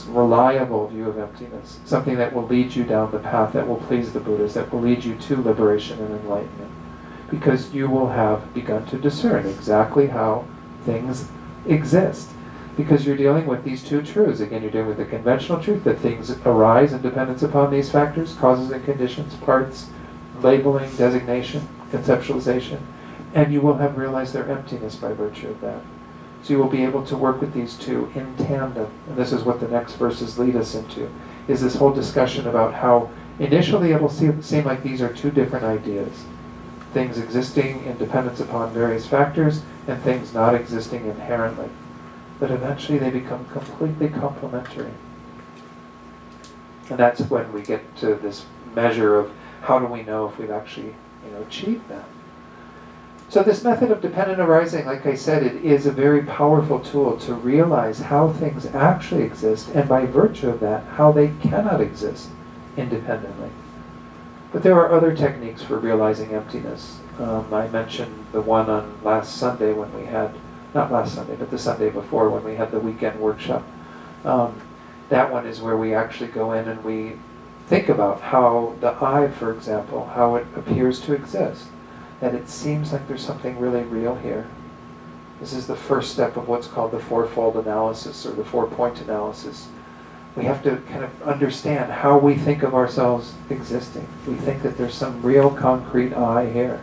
reliable view of emptiness, something that will lead you down the path that will please the Buddhas, that will lead you to liberation and enlightenment, because you will have begun to discern exactly how things exist, because you're dealing with these two truths. Again, you're dealing with the conventional truth that things arise in dependence upon these factors, causes and conditions, parts, labeling, designation, conceptualization, and you will have realized their emptiness by virtue of that. So you will be able to work with these two in tandem. And this is what the next verses lead us into, is this whole discussion about how initially it will seem like these are two different ideas. Things existing in dependence upon various factors and things not existing inherently. But eventually they become completely complementary. And that's when we get to this measure of how do we know if we've actually achieved that. So this method of dependent arising, like I said, it is a very powerful tool to realize how things actually exist, and by virtue of that, how they cannot exist independently. But there are other techniques for realizing emptiness. I mentioned the one on last Sunday when we had, not last Sunday, but the Sunday before when we had the weekend workshop. That one is where we actually go in and we think about how the I, for example, how it appears to exist. That it seems like there's something really real here. This is the first step of what's called the fourfold analysis or the four-point analysis. We have to kind of understand how we think of ourselves existing. We think that there's some real concrete I here.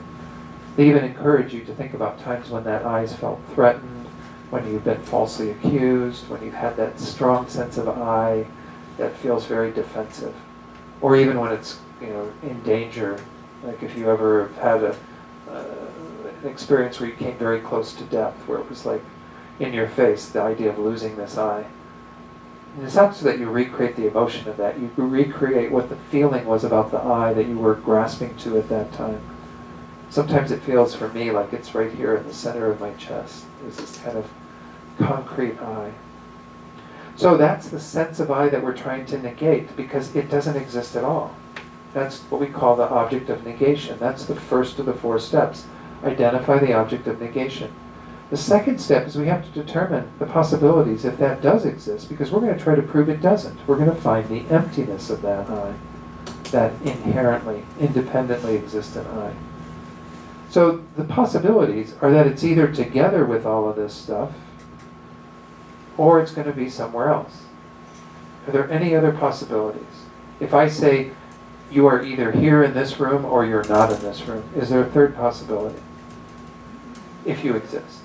They even encourage you to think about times when that I's felt threatened, when you've been falsely accused, when you've had that strong sense of I that feels very defensive. Or even when it's in danger, like if you ever had an experience where you came very close to death, where it was like in your face, the idea of losing this I. And it's not so that you recreate the emotion of that, you recreate what the feeling was about the I that you were grasping to at that time. Sometimes it feels for me like it's right here in the center of my chest. There's this kind of concrete I. So that's the sense of I that we're trying to negate, because it doesn't exist at all. That's what we call the object of negation. That's the first of the 4 steps. Identify the object of negation. The second step is we have to determine the possibilities if that does exist, because we're going to try to prove it doesn't. We're going to find the emptiness of that I, that inherently, independently existent I. So the possibilities are that it's either together with all of this stuff, or it's going to be somewhere else. Are there any other possibilities? If I say, you are either here in this room or you're not in this room, is there a third possibility? If you exist.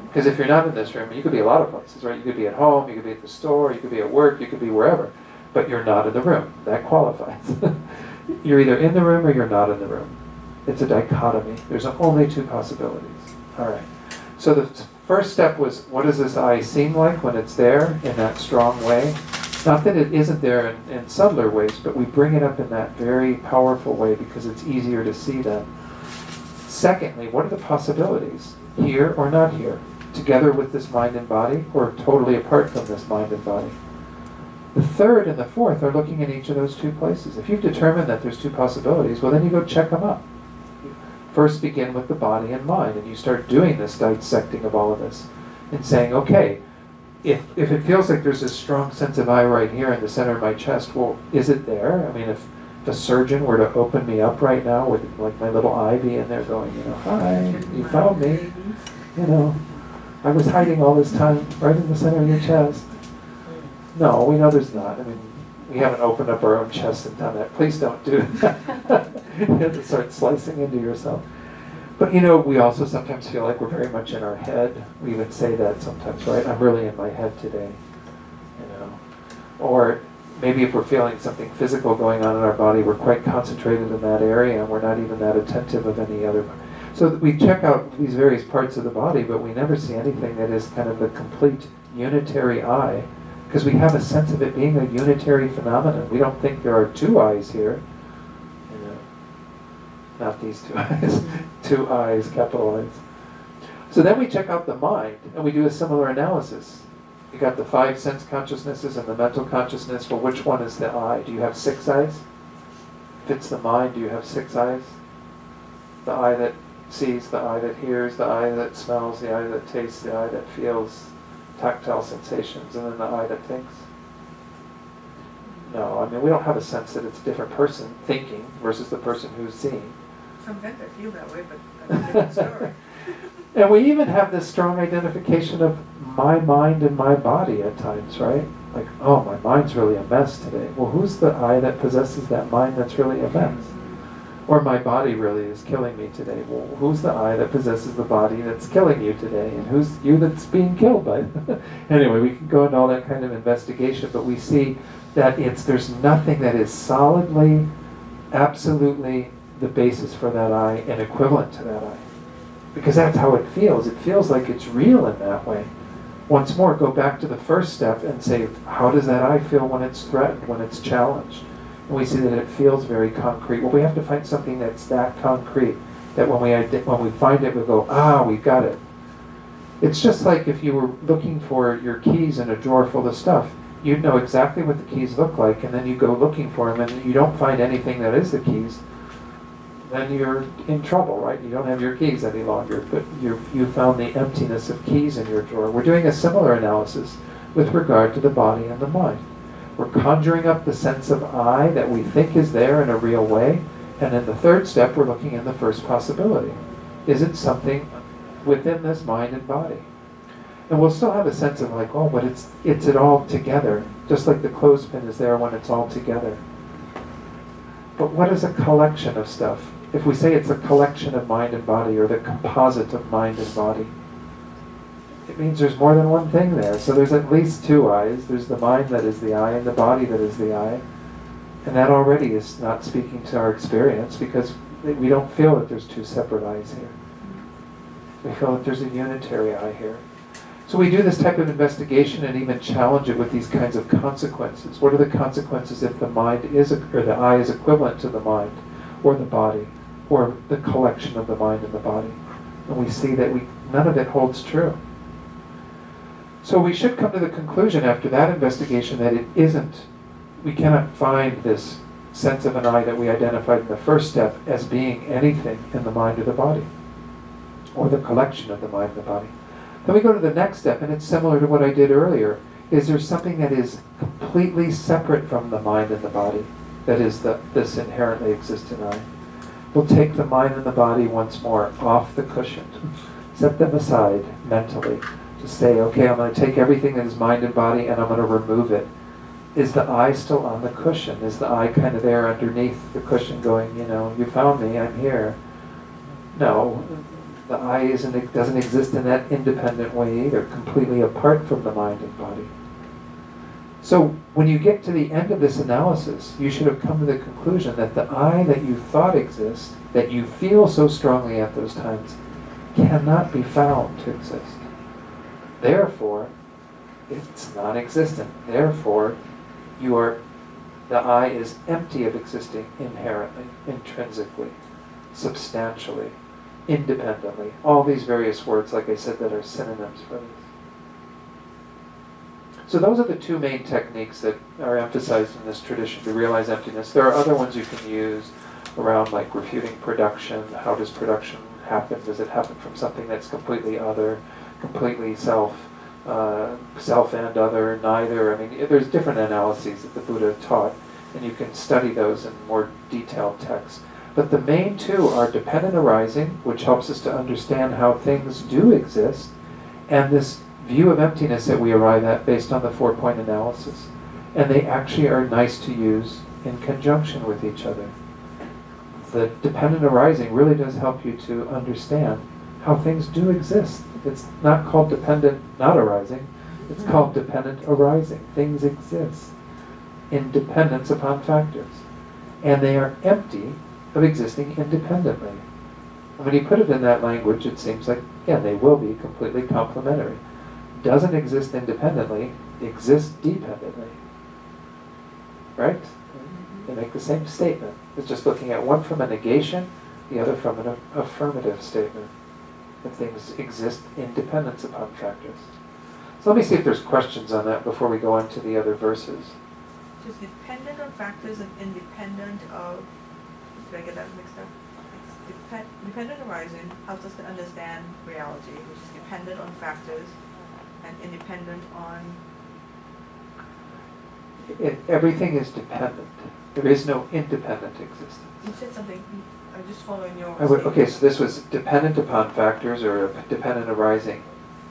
Because if you're not in this room, you could be a lot of places, right? You could be at home, you could be at the store, you could be at work, you could be wherever. But you're not in the room. That qualifies. You're either in the room or you're not in the room. It's a dichotomy. There's only 2 possibilities. All right. So the first step was, what does this I seem like when it's there in that strong way? Not that it isn't there in subtler ways, but we bring it up in that very powerful way because it's easier to see then. Secondly, what are the possibilities? Here or not here? Together with this mind and body, or totally apart from this mind and body? The third and the fourth are looking at each of those 2 places. If you've determined that there's 2 possibilities, well then you go check them up. First begin with the body and mind, and you start doing this dissecting of all of this, and saying, okay, if it feels like there's this strong sense of I right here in the center of my chest, well, is it there? I mean, if the surgeon were to open me up right now, would like my little eye be in there going, hi, you found me, I was hiding all this time right in the center of your chest. No, we know there's not. I mean, we haven't opened up our own chest and done that. Please don't do that. You have to start slicing into yourself. But we also sometimes feel like we're very much in our head. We even say that sometimes, right? I'm really in my head today. Or maybe if we're feeling something physical going on in our body, we're quite concentrated in that area and we're not even that attentive of any other. So we check out these various parts of the body, but we never see anything that is kind of the complete unitary I, because we have a sense of it being a unitary phenomenon. We don't think there are 2 I's here. Not these 2 I's. 2 I's, capital I's. So then we check out the mind, and we do a similar analysis. You got the 5 sense consciousnesses and the mental consciousness. Well, which one is the I? Do you have 6 I's? If it's the mind, do you have 6 I's? The I that sees, the I that hears, the I that smells, the I that tastes, the I that feels tactile sensations, and then the I that thinks. No, I mean, we don't have a sense that it's a different person thinking versus the person who's seeing. Sometimes I feel that way, but that's a different story. And we even have this strong identification of my mind and my body at times, right? Like, oh, my mind's really a mess today. Well, who's the I that possesses that mind that's really a mess? Or my body really is killing me today. Well, who's the I that possesses the body that's killing you today? And who's you that's being killed by it? Anyway, we can go into all that kind of investigation, but we see that there's nothing that is solidly, absolutely the basis for that I and equivalent to that I. Because that's how it feels. It feels like it's real in that way. Once more, go back to the first step and say, how does that I feel when it's threatened, when it's challenged? And we see that it feels very concrete. Well, we have to find something that's that concrete, that when we find it, we go, we got it. It's just like if you were looking for your keys in a drawer full of stuff. You'd know exactly what the keys look like, and then you go looking for them, and you don't find anything that is the keys, then you're in trouble, right? You don't have your keys any longer, but you found the emptiness of keys in your drawer. We're doing a similar analysis with regard to the body and the mind. We're conjuring up the sense of I that we think is there in a real way, and in the third step, we're looking at the first possibility. Is it something within this mind and body? And we'll still have a sense of like, oh, but it's it all together, just like the clothespin is there when it's all together. But what is a collection of stuff? If we say it's a collection of mind and body, or the composite of mind and body, it means there's more than one thing there. So there's at least 2 I's. There's the mind that is the I and the body that is the I. And that already is not speaking to our experience, because we don't feel that there's 2 separate I's here. We feel that there's a unitary I here. So we do this type of investigation and even challenge it with these kinds of consequences. What are the consequences if the mind is, or the I is equivalent to the mind, or the body, or the collection of the mind and the body? And we see that none of it holds true. So we should come to the conclusion after that investigation that it isn't we cannot find this sense of an I that we identified in the first step as being anything in the mind or the body, or the collection of the mind and the body. Then we go to the next step, and it's similar to what I did earlier. Is there something that is completely separate from the mind and the body, that is this inherently existent I? We'll take the mind and the body once more off the cushion, set them aside mentally, to say, okay, I'm going to take everything that is mind and body and I'm going to remove it. Is the I still on the cushion? Is the I kind of there underneath the cushion going, you found me, I'm here? No, the I doesn't exist in that independent way either, completely apart from the mind and body. So when you get to the end of this analysis, you should have come to the conclusion that the I that you thought exists, that you feel so strongly at those times, cannot be found to exist. Therefore, it's non-existent. Therefore, the I is empty of existing inherently, intrinsically, substantially, independently. All these various words, like I said, that are synonyms for this. So those are the two main techniques that are emphasized in this tradition to realize emptiness. There are other ones you can use around, like refuting production. How does production happen? Does it happen from something that's completely other, completely self and other, neither? I mean, there's different analyses that the Buddha taught, and you can study those in more detailed texts. But the main two are dependent arising, which helps us to understand how things do exist, and this view of emptiness that we arrive at based on the 4-point analysis. And they actually are nice to use in conjunction with each other. The dependent arising really does help you to understand how things do exist. It's not called dependent not arising, it's called dependent arising. Things exist in dependence upon factors. And they are empty of existing independently. And when you put it in that language, it seems like, yeah, they will be completely complementary. Doesn't exist independently, exists dependently. Right? They make the same statement. It's just looking at one from a negation, the other from an affirmative statement. That things exist in dependence upon factors. So let me see if there's questions on that before we go on to the other verses. Just dependent on factors and independent of, did I get that mixed up? It's dependent arising helps us to understand reality, which is dependent on factors and independent on... Everything is dependent. There is no independent existence. You said something, I'm just following your Okay, so this was dependent upon factors or dependent arising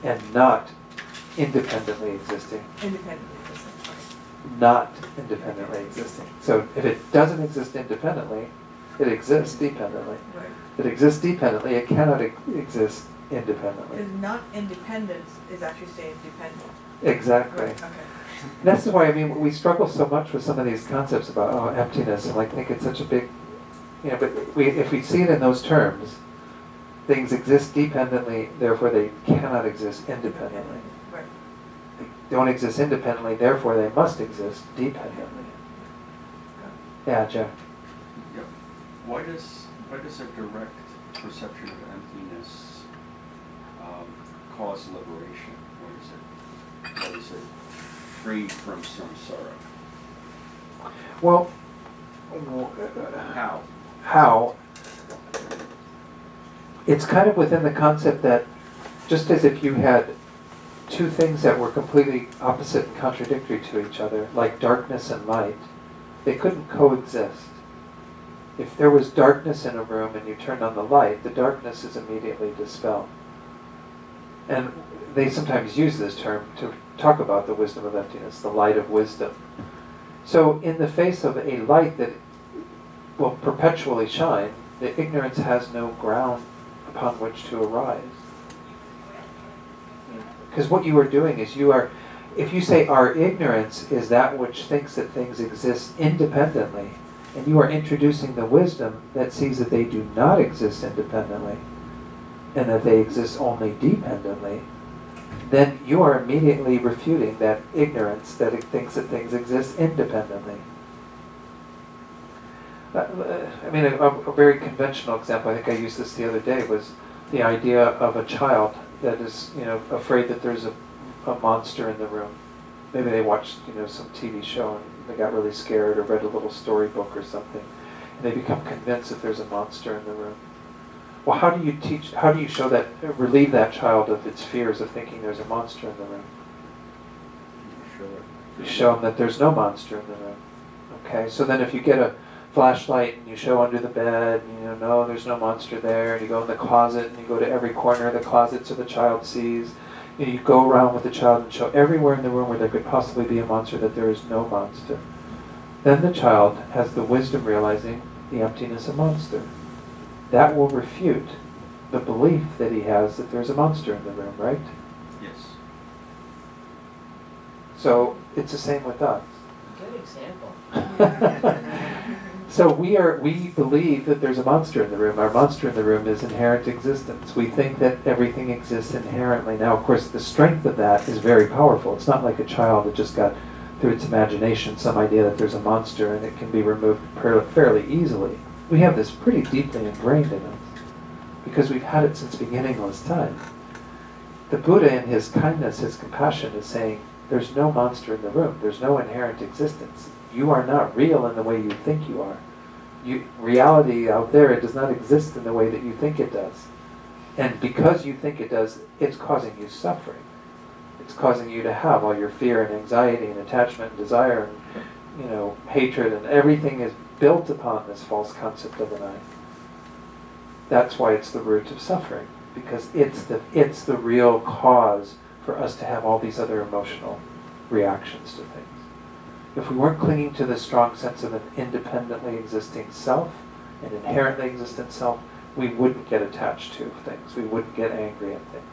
and not independently existing. Independently existing, right. Not independently existing. So if it doesn't exist independently, it exists dependently. Right. If it exists dependently, it cannot exist independently. Because not independence is actually saying dependent. Exactly. Right, okay. That's why, I mean, we struggle so much with some of these concepts about, emptiness, and think it's such a big, but if we see it in those terms, things exist dependently, therefore they cannot exist independently. Right. They don't exist independently, therefore they must exist dependently. Yeah, Jeff? Yep. Why does a direct perception of emptiness cause liberation? What is it? Free from samsara. Well, how? It's kind of within the concept that just as if you had two things that were completely opposite and contradictory to each other, like darkness and light, they couldn't coexist. If there was darkness in a room and you turned on the light, the darkness is immediately dispelled. And they sometimes use this term to talk about the wisdom of emptiness, the light of wisdom. So in the face of a light that will perpetually shine, the ignorance has no ground upon which to arise. Because what you are doing is if you say our ignorance is that which thinks that things exist independently, and you are introducing the wisdom that sees that they do not exist independently, and that they exist only dependently, then you are immediately refuting that ignorance that it thinks that things exist independently. A very conventional example, I think I used this the other day, was the idea of a child that is, afraid that there's a monster in the room. maybe they watched, some TV show and they got really scared or read a little storybook or something, and they become convinced that there's a monster in the room. Well, how do you relieve that child of its fears of thinking there's a monster in the room? You show them that there's no monster in the room. Okay, so then if you get a flashlight and you show under the bed, and no, there's no monster there, and you go in the closet and you go to every corner of the closet so the child sees, you go around with the child and show everywhere in the room where there could possibly be a monster that there is no monster. Then the child has the wisdom realizing the emptiness of monster. That will refute the belief that he has that there's a monster in the room, right? Yes. So it's the same with us. Good example. So we believe that there's a monster in the room. Our monster in the room is inherent existence. We think that everything exists inherently. Now, of course, the strength of that is very powerful. It's not like a child that just got, through its imagination, some idea that there's a monster and it can be removed fairly easily. We have this pretty deeply ingrained in us because we've had it since beginningless time. The Buddha, in his kindness, his compassion, is saying, there's no monster in the room. There's no inherent existence. You are not real in the way you think you are. Reality out there, it does not exist in the way that you think it does. And because you think it does, it's causing you suffering. It's causing you to have all your fear and anxiety and attachment and desire and, hatred, and everything is built upon this false concept of an I. That's why it's the root of suffering, because it's the real cause for us to have all these other emotional reactions to things. If we weren't clinging to this strong sense of an independently existing self, an inherently existent self, we wouldn't get attached to things. We wouldn't get angry at things.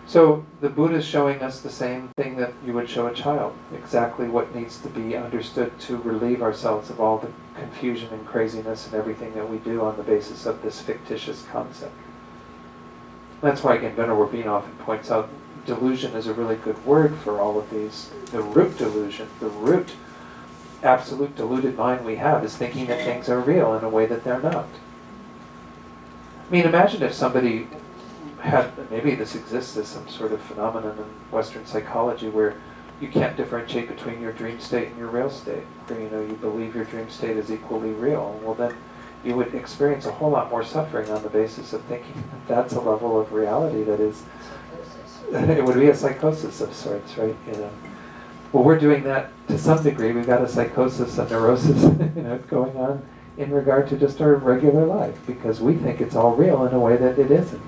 So the Buddha is showing us the same thing that you would show a child, exactly what needs to be understood to relieve ourselves of all the confusion and craziness and everything that we do on the basis of this fictitious concept. That's why, again, Venerable Bean often points out delusion is a really good word for all of these. The root delusion, the root absolute deluded mind we have is thinking that things are real in a way that they're not. I mean, imagine if somebody had, maybe this exists as some sort of phenomenon in Western psychology where you can't differentiate between your dream state and your real state, where you believe your dream state is equally real. Well, then you would experience a whole lot more suffering on the basis of thinking that that's a level of reality that is, it would be a psychosis of sorts, right? Well, we're doing that to some degree. We've got a psychosis, a neurosis, going on in regard to just our regular life because we think it's all real in a way that it isn't.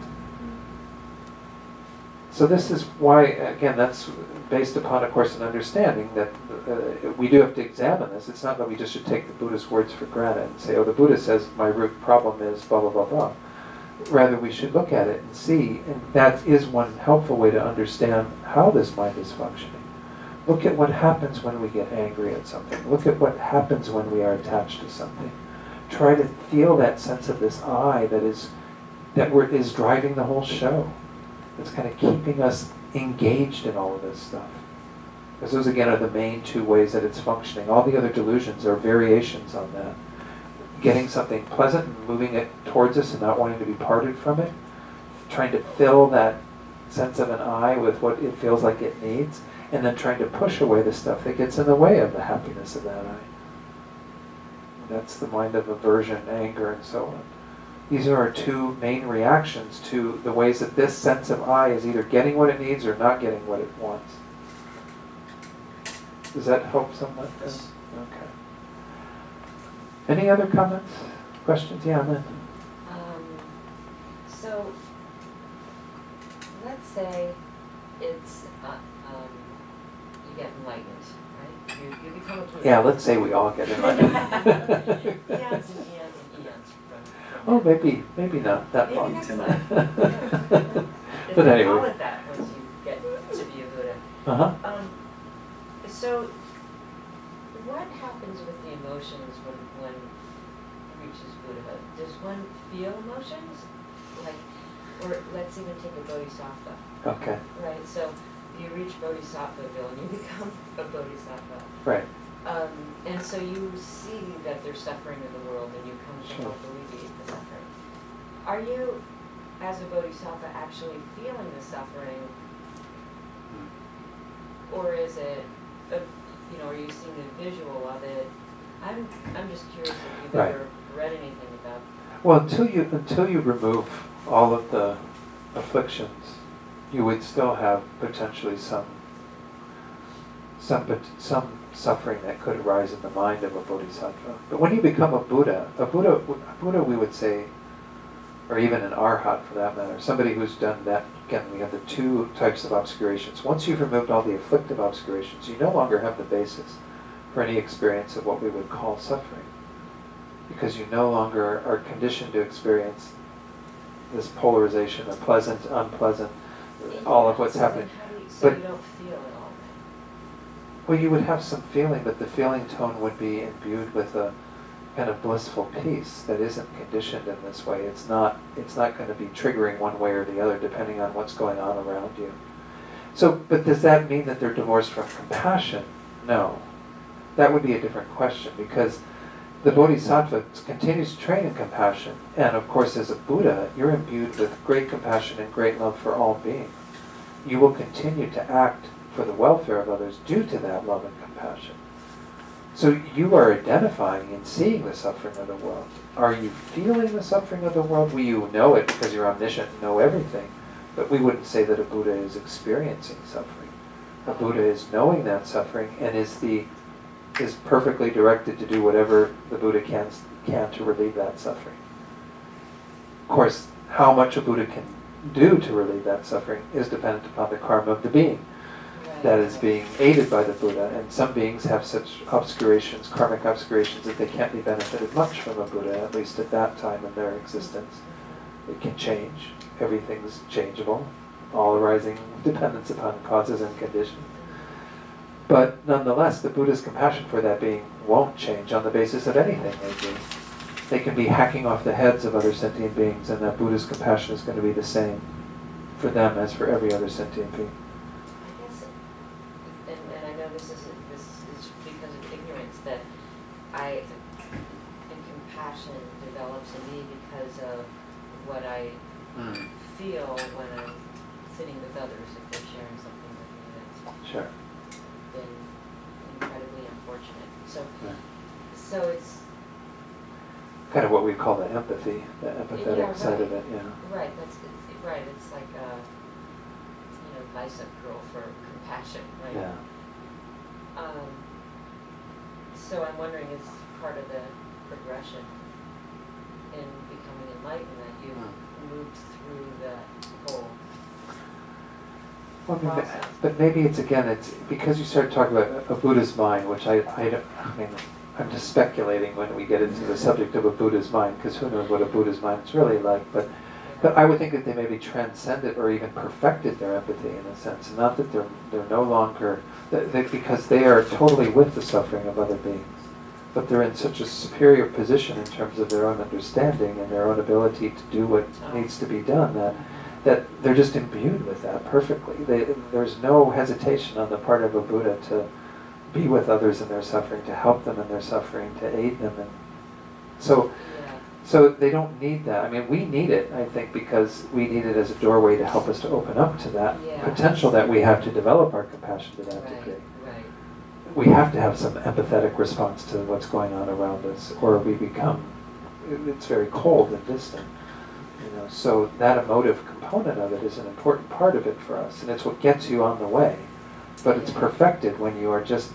So this is why, again, that's based upon, of course, an understanding that we do have to examine this. It's not that we just should take the Buddha's words for granted and say, oh, the Buddha says my root problem is blah, blah, blah, blah. Rather, we should look at it and see, and that is one helpful way to understand how this mind is functioning. Look at what happens when we get angry at something. Look at what happens when we are attached to something. Try to feel that sense of this I that is driving the whole show. It's kind of keeping us engaged in all of this stuff. Because those, again, are the main two ways that it's functioning. All the other delusions are variations on that. Getting something pleasant and moving it towards us and not wanting to be parted from it. Trying to fill that sense of an I with what it feels like it needs. And then trying to push away the stuff that gets in the way of the happiness of that I. That's the mind of aversion, anger, and so on. These are our two main reactions to the ways that this sense of I is either getting what it needs or not getting what it wants. Does that help somewhat? Yes. Okay. Any other comments? Questions? Yeah, then. So, let's say it's, you get enlightened, right? You become a Buddha. Yeah, let's say we all get enlightened. Eons and eons and eons from Oh, maybe not that maybe long. next time. But They anyway. call it that once you get to be a Buddha. Uh-huh. So, what happens with the emotions when one reaches Buddhahood? Does one feel emotions? Or let's even take a bodhisattva, Okay. right? So, you reach bodhisattvaville and you become a bodhisattva. Right. And so you see that there's suffering in the world and you come to Sure. help alleviate the suffering. Are you as a bodhisattva actually feeling the suffering, or is it, are you seeing a visual of it? I'm just curious if you've Right. ever read anything about. Well, until you remove all of the afflictions, you would still have potentially some suffering that could arise in the mind of a bodhisattva. But when you become a Buddha we would say, or even an arhat for that matter, somebody who's done that. Again, we have the two types of obscurations. Once you've removed all the afflictive obscurations, you no longer have the basis for any experience of what we would call suffering, because you no longer are conditioned to experience this polarization of pleasant, unpleasant, all of what's So happening. then how do you, so But- you don't feel it all then? Well, you would have some feeling, but the feeling tone would be imbued with a kind of blissful peace that isn't conditioned in this way. It's not going to be triggering one way or the other depending on what's going on around you. So, but does that mean that they're divorced from compassion? No. That would be a different question, because the Bodhisattva continues to train in compassion, and of course as a Buddha, you're imbued with great compassion and great love for all beings. You will continue to act for the welfare of others due to that love and compassion. So you are identifying and seeing the suffering of the world. Are you feeling the suffering of the world? Well, you know it because you're omniscient and know everything, but we wouldn't say that a Buddha is experiencing suffering. A Buddha is knowing that suffering and is perfectly directed to do whatever the Buddha can to relieve that suffering. Of course, how much a Buddha can do to relieve that suffering is dependent upon the karma of the being that is being aided by the Buddha, and some beings have such obscurations, karmic obscurations, that they can't be benefited much from a Buddha, at least at that time in their existence. It can change. Everything's changeable, all arising dependence upon causes and conditions. But nonetheless, the Buddha's compassion for that being won't change on the basis of anything they do. They can be hacking off the heads of other sentient beings, and that Buddha's compassion is going to be the same for them as for every other sentient being. I guess, and I know this is because of ignorance, that and compassion develops in me because of what I feel when I'm sitting with others, if they're sharing something with me that's Sure. been incredibly unfortunate. So, Right. so it's, Kind of what we call the empathy, the empathetic Yeah, side of right. it, yeah. right, right, it's like a, bicep curl for compassion, right? Yeah. So I'm wondering, is part of the progression in becoming enlightened that you moved through that whole Well, process? but maybe it's because you start talking about a Buddha's mind, which I'm just speculating when we get into the subject of a Buddha's mind, because who knows what a Buddha's mind is really like, but I would think that they maybe transcended or even perfected their empathy in a sense. Not that they're no longer, because they are totally with the suffering of other beings, but they're in such a superior position in terms of their own understanding and their own ability to do what needs to be done, that they're just imbued with that perfectly. There's no hesitation on the part of a Buddha to be with others in their suffering, to help them in their suffering, to aid them. And so they don't need that. I mean, we need it, I think, because we need it as a doorway to help us to open up to that potential that we have to develop our compassion to that degree. Right. We have to have some empathetic response to what's going on around us, or we become, it's very cold and distant. So that emotive component of it is an important part of it for us, and it's what gets you on the way. But it's perfected when you are just,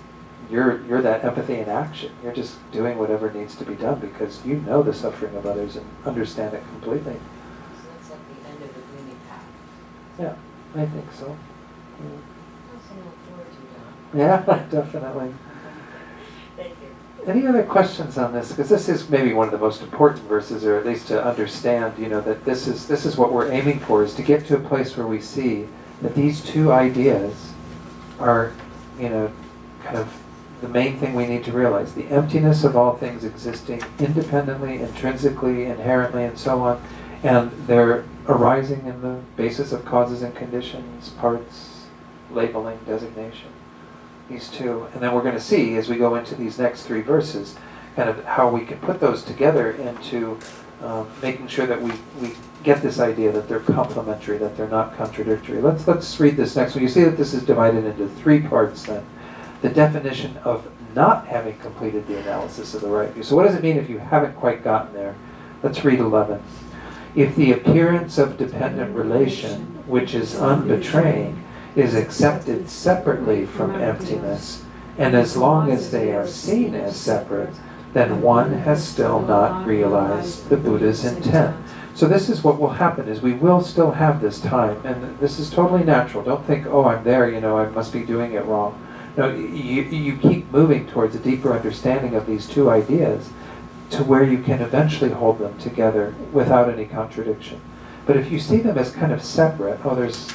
you're that empathy in action. You're just doing whatever needs to be done because you know the suffering of others and understand it completely. So that's like the end of the gloomy path. Yeah, I think so. That's something to look forward to, Don. Yeah, definitely. Thank you. Any other questions on this? Because this is maybe one of the most important verses, or at least to understand, that this is what we're aiming for, is to get to a place where we see that these two ideas are, kind of the main thing we need to realize. The emptiness of all things existing independently, intrinsically, inherently, and so on. And they're arising in the basis of causes and conditions, parts, labeling, designation. These two. And then we're going to see, as we go into these next three verses, kind of how we can put those together into making sure that we get this idea that they're complementary, that they're not contradictory. Let's read this next one. You see that this is divided into 3 parts then. The definition of not having completed the analysis of the right view. So what does it mean if you haven't quite gotten there? Let's read 11. If the appearance of dependent relation, which is unbetraying, is accepted separately from emptiness, and as long as they are seen as separate, then one has still not realized the Buddha's intent. So this is what will happen, is we will still have this time, and this is totally natural. Don't think, oh, I'm there, I must be doing it wrong. No, you keep moving towards a deeper understanding of these 2 ideas to where you can eventually hold them together without any contradiction. But if you see them as kind of separate, oh, there's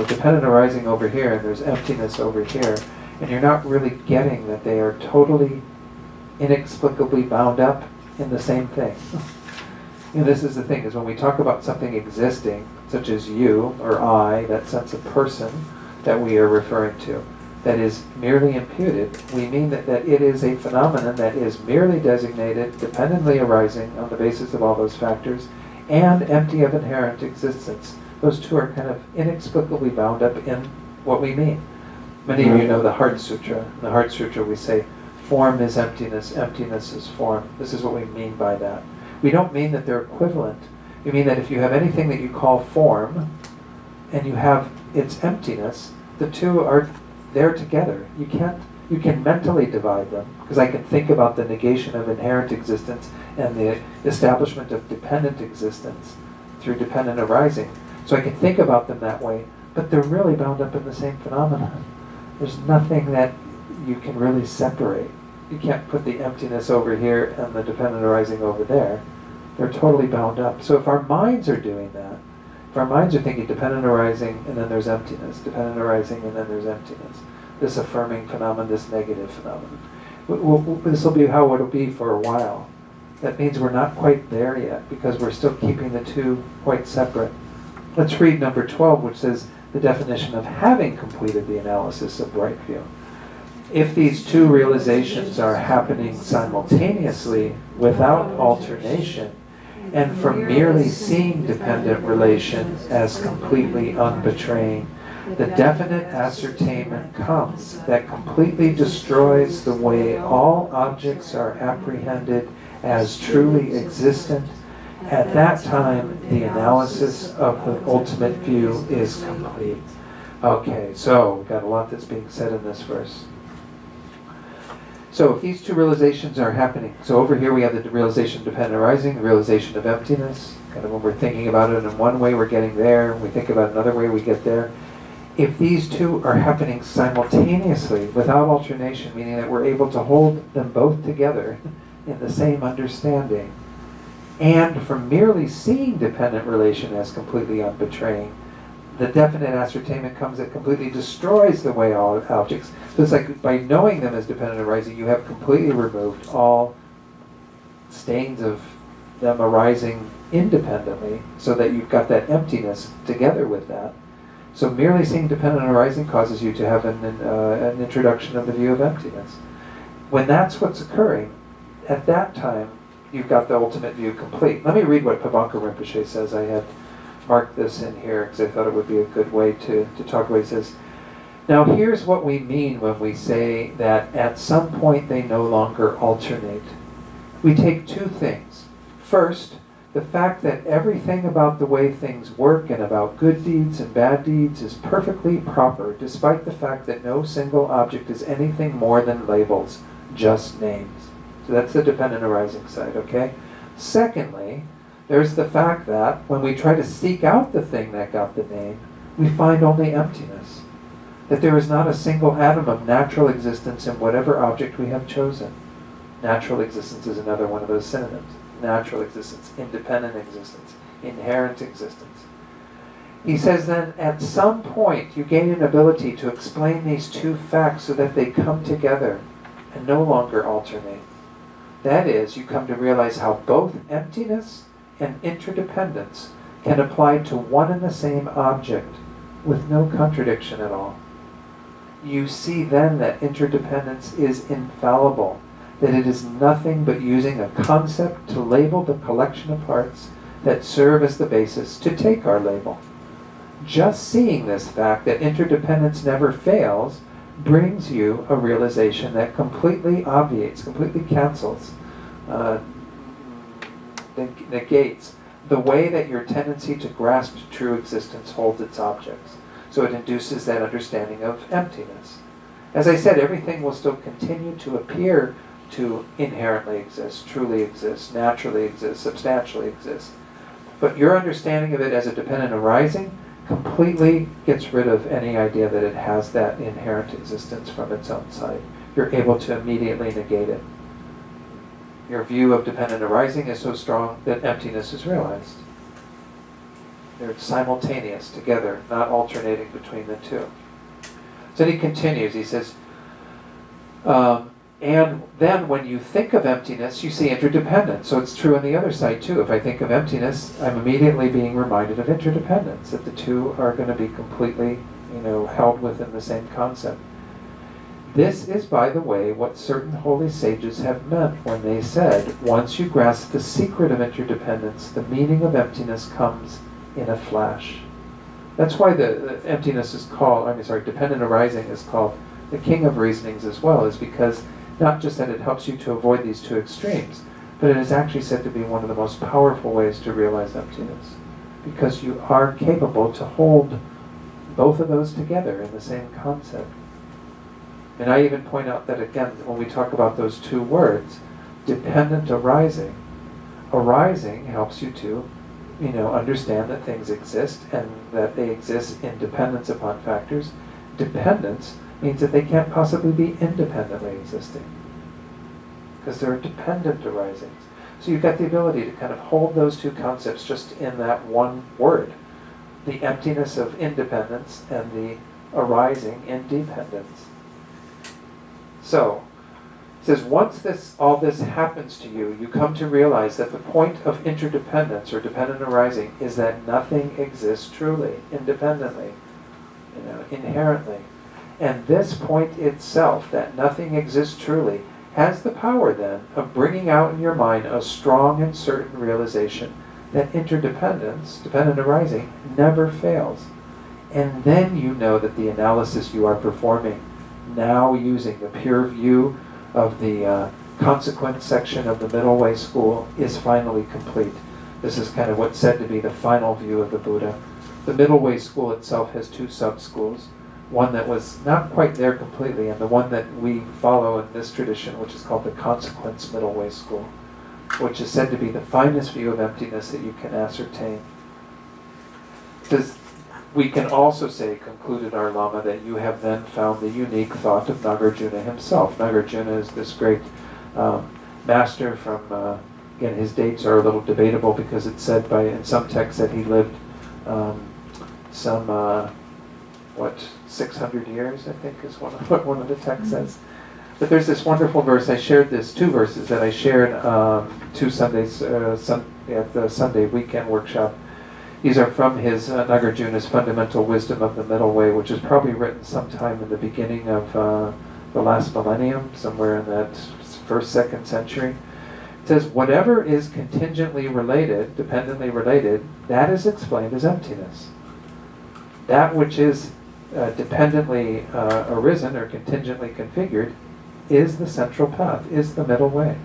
dependent arising over here and there's emptiness over here, and you're not really getting that they are totally inexplicably bound up in the same thing. This is the thing, is when we talk about something existing, such as you or I, that sense of person that we are referring to, that is merely imputed, we mean that it is a phenomenon that is merely designated, dependently arising on the basis of all those factors, and empty of inherent existence. Those 2 are kind of inexplicably bound up in what we mean. Many of you know the Heart Sutra. In the Heart Sutra we say, form is emptiness, emptiness is form. This is what we mean by that. We don't mean that they're equivalent. We mean that if you have anything that you call form, and you have its emptiness, the 2 are there together. You can mentally divide them, because I can think about the negation of inherent existence and the establishment of dependent existence through dependent arising. So I can think about them that way, but they're really bound up in the same phenomenon. There's nothing that you can really separate. You can't put the emptiness over here and the dependent arising over there. They're totally bound up. So if our minds are doing that, if our minds are thinking dependent arising and then there's emptiness, dependent arising and then there's emptiness, this affirming phenomenon, this negative phenomenon, this will be how it'll be for a while. That means we're not quite there yet, because we're still keeping the 2 quite separate. Let's read number 12, which says the definition of having completed the analysis of right view. If these 2 realizations are happening simultaneously without alternation, and from merely seeing dependent relation as completely unbetraying, the definite ascertainment comes that completely destroys the way all objects are apprehended as truly existent. At that time, the analysis of the ultimate view is complete. Okay, so we've got a lot that's being said in this verse. So if these 2 realizations are happening, so over here we have the realization of dependent arising, the realization of emptiness. Kind of when we're thinking about it in one way, we're getting there. When we think about another way, we get there. If these 2 are happening simultaneously, without alternation, meaning that we're able to hold them both together in the same understanding, and from merely seeing dependent relation as completely unbetraying, the definite ascertainment comes that completely destroys the way all objects. So it's like by knowing them as dependent arising, you have completely removed all stains of them arising independently, so that you've got that emptiness together with that. So merely seeing dependent arising causes you to have an introduction of the view of emptiness. When that's what's occurring, at that time, you've got the ultimate view complete. Let me read what Pavanka Rinpoche says. I had marked this in here because I thought it would be a good way to talk about it. He says, now here's what we mean when we say that at some point they no longer alternate. We take 2 things. First, the fact that everything about the way things work and about good deeds and bad deeds is perfectly proper, despite the fact that no single object is anything more than labels, just names. So that's the dependent arising side, okay? Secondly, there's the fact that when we try to seek out the thing that got the name, we find only emptiness. That there is not a single atom of natural existence in whatever object we have chosen. Natural existence is another one of those synonyms. Natural existence, independent existence, inherent existence. He says then, at some point you gain an ability to explain these 2 facts so that they come together and no longer alternate. That is, you come to realize how both emptiness and interdependence can apply to one and the same object with no contradiction at all. You see then that interdependence is infallible, that it is nothing but using a concept to label the collection of parts that serve as the basis to take our label. Just seeing this fact that interdependence never fails brings you a realization that completely obviates, completely cancels, negates the way that your tendency to grasp true existence holds its objects. So it induces that understanding of emptiness. As I said, everything will still continue to appear to inherently exist, truly exist, naturally exist, substantially exist. But your understanding of it as a dependent arising completely gets rid of any idea that it has that inherent existence from its own side. You're able to immediately negate it. Your view of dependent arising is so strong that emptiness is realized. They're simultaneous together, not alternating between the two. So he continues, he says, and then when you think of emptiness, you see interdependence. So it's true on the other side too. If I think of emptiness, I'm immediately being reminded of interdependence, that the two are going to be completely, held within the same concept. This is, by the way, what certain holy sages have meant when they said, once you grasp the secret of interdependence, the meaning of emptiness comes in a flash. That's why the emptiness is called, dependent arising is called the king of reasonings as well, is because not just that it helps you to avoid these two extremes, but it is actually said to be one of the most powerful ways to realize emptiness, because you are capable to hold both of those together in the same concept. And I even point out that, again, when we talk about those two words, dependent arising, arising helps you to understand that things exist and that they exist in dependence upon factors. Dependence means that they can't possibly be independently existing, because they're dependent arisings. So you've got the ability to kind of hold those two concepts just in that one word, the emptiness of independence and the arising in dependence. So, it says, once all this happens to you, you come to realize that the point of interdependence or dependent arising is that nothing exists truly, independently, inherently. And this point itself, that nothing exists truly, has the power then of bringing out in your mind a strong and certain realization that interdependence, dependent arising, never fails. And then you know that the analysis you are performing, now using the pure view of the consequence section of the Middle Way School, is finally complete. This is kind of what's said to be the final view of the Buddha. The Middle Way School itself has two sub-schools. One that was not quite there completely, and the one that we follow in this tradition, which is called the Consequence Middle Way School, which is said to be the finest view of emptiness that you can ascertain. Because we can also say, concluded our Lama, that you have then found the unique thought of Nagarjuna himself. Nagarjuna is this great master from, again, his dates are a little debatable because it's said in some texts that he lived 600 years, I think, is what one of the texts says. But there's this wonderful verse. I shared two verses that I shared 2 Sundays at the Sunday weekend workshop. These are from his Nagarjuna's Fundamental Wisdom of the Middle Way, which is probably written sometime in the beginning of the last millennium, somewhere in that 1st, 2nd century. It says, whatever is contingently related, dependently related, that is explained as emptiness. That which is dependently arisen or contingently configured is the central path, is the middle way.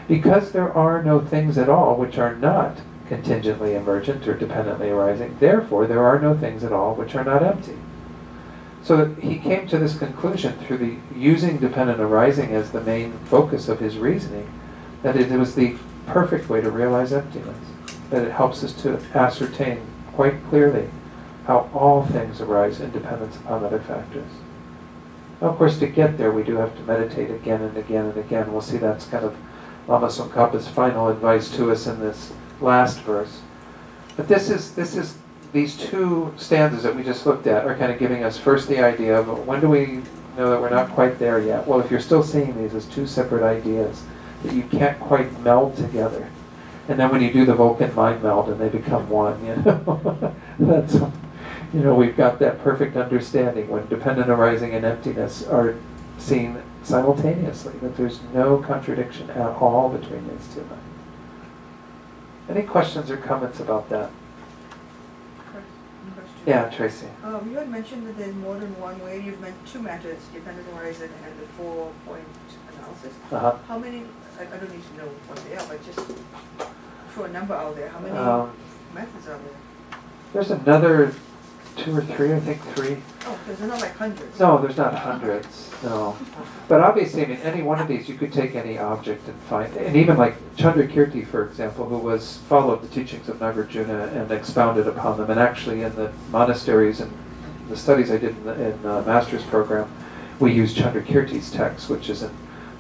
Because there are no things at all which are not contingently emergent or dependently arising, therefore there are no things at all which are not empty. So he came to this conclusion through the using dependent arising as the main focus of his reasoning, that it was the perfect way to realize emptiness, that it helps us to ascertain quite clearly how all things arise in dependence upon other factors. Now, of course, to get there, we do have to meditate again and again and again. We'll see that's kind of Lama Tsongkhapa's final advice to us in this last verse. But these two stanzas that we just looked at are kind of giving us first the idea of when do we know that we're not quite there yet? Well, if you're still seeing these as two separate ideas that you can't quite meld together, and then when you do the Vulcan mind meld and they become one, that's, we've got that perfect understanding when dependent arising and emptiness are seen simultaneously, that there's no contradiction at all between these two minds. Any questions or comments about that? Question. Yeah, Tracy. You had mentioned that there's more than one way. You've meant two methods, dependent horizon and the 4-point analysis. Uh-huh. How many, I don't need to know what they are, but just throw a number out there. How many methods are there? There's another 2 or 3, I think 3. Oh, there's not like hundreds. No, there's not hundreds, no. But obviously, I mean, any one of these, you could take any object and find, and even like Chandrakirti, for example, who followed the teachings of Nagarjuna and expounded upon them, and actually in the monasteries and the studies I did in the master's program, we used Chandrakirti's text, which is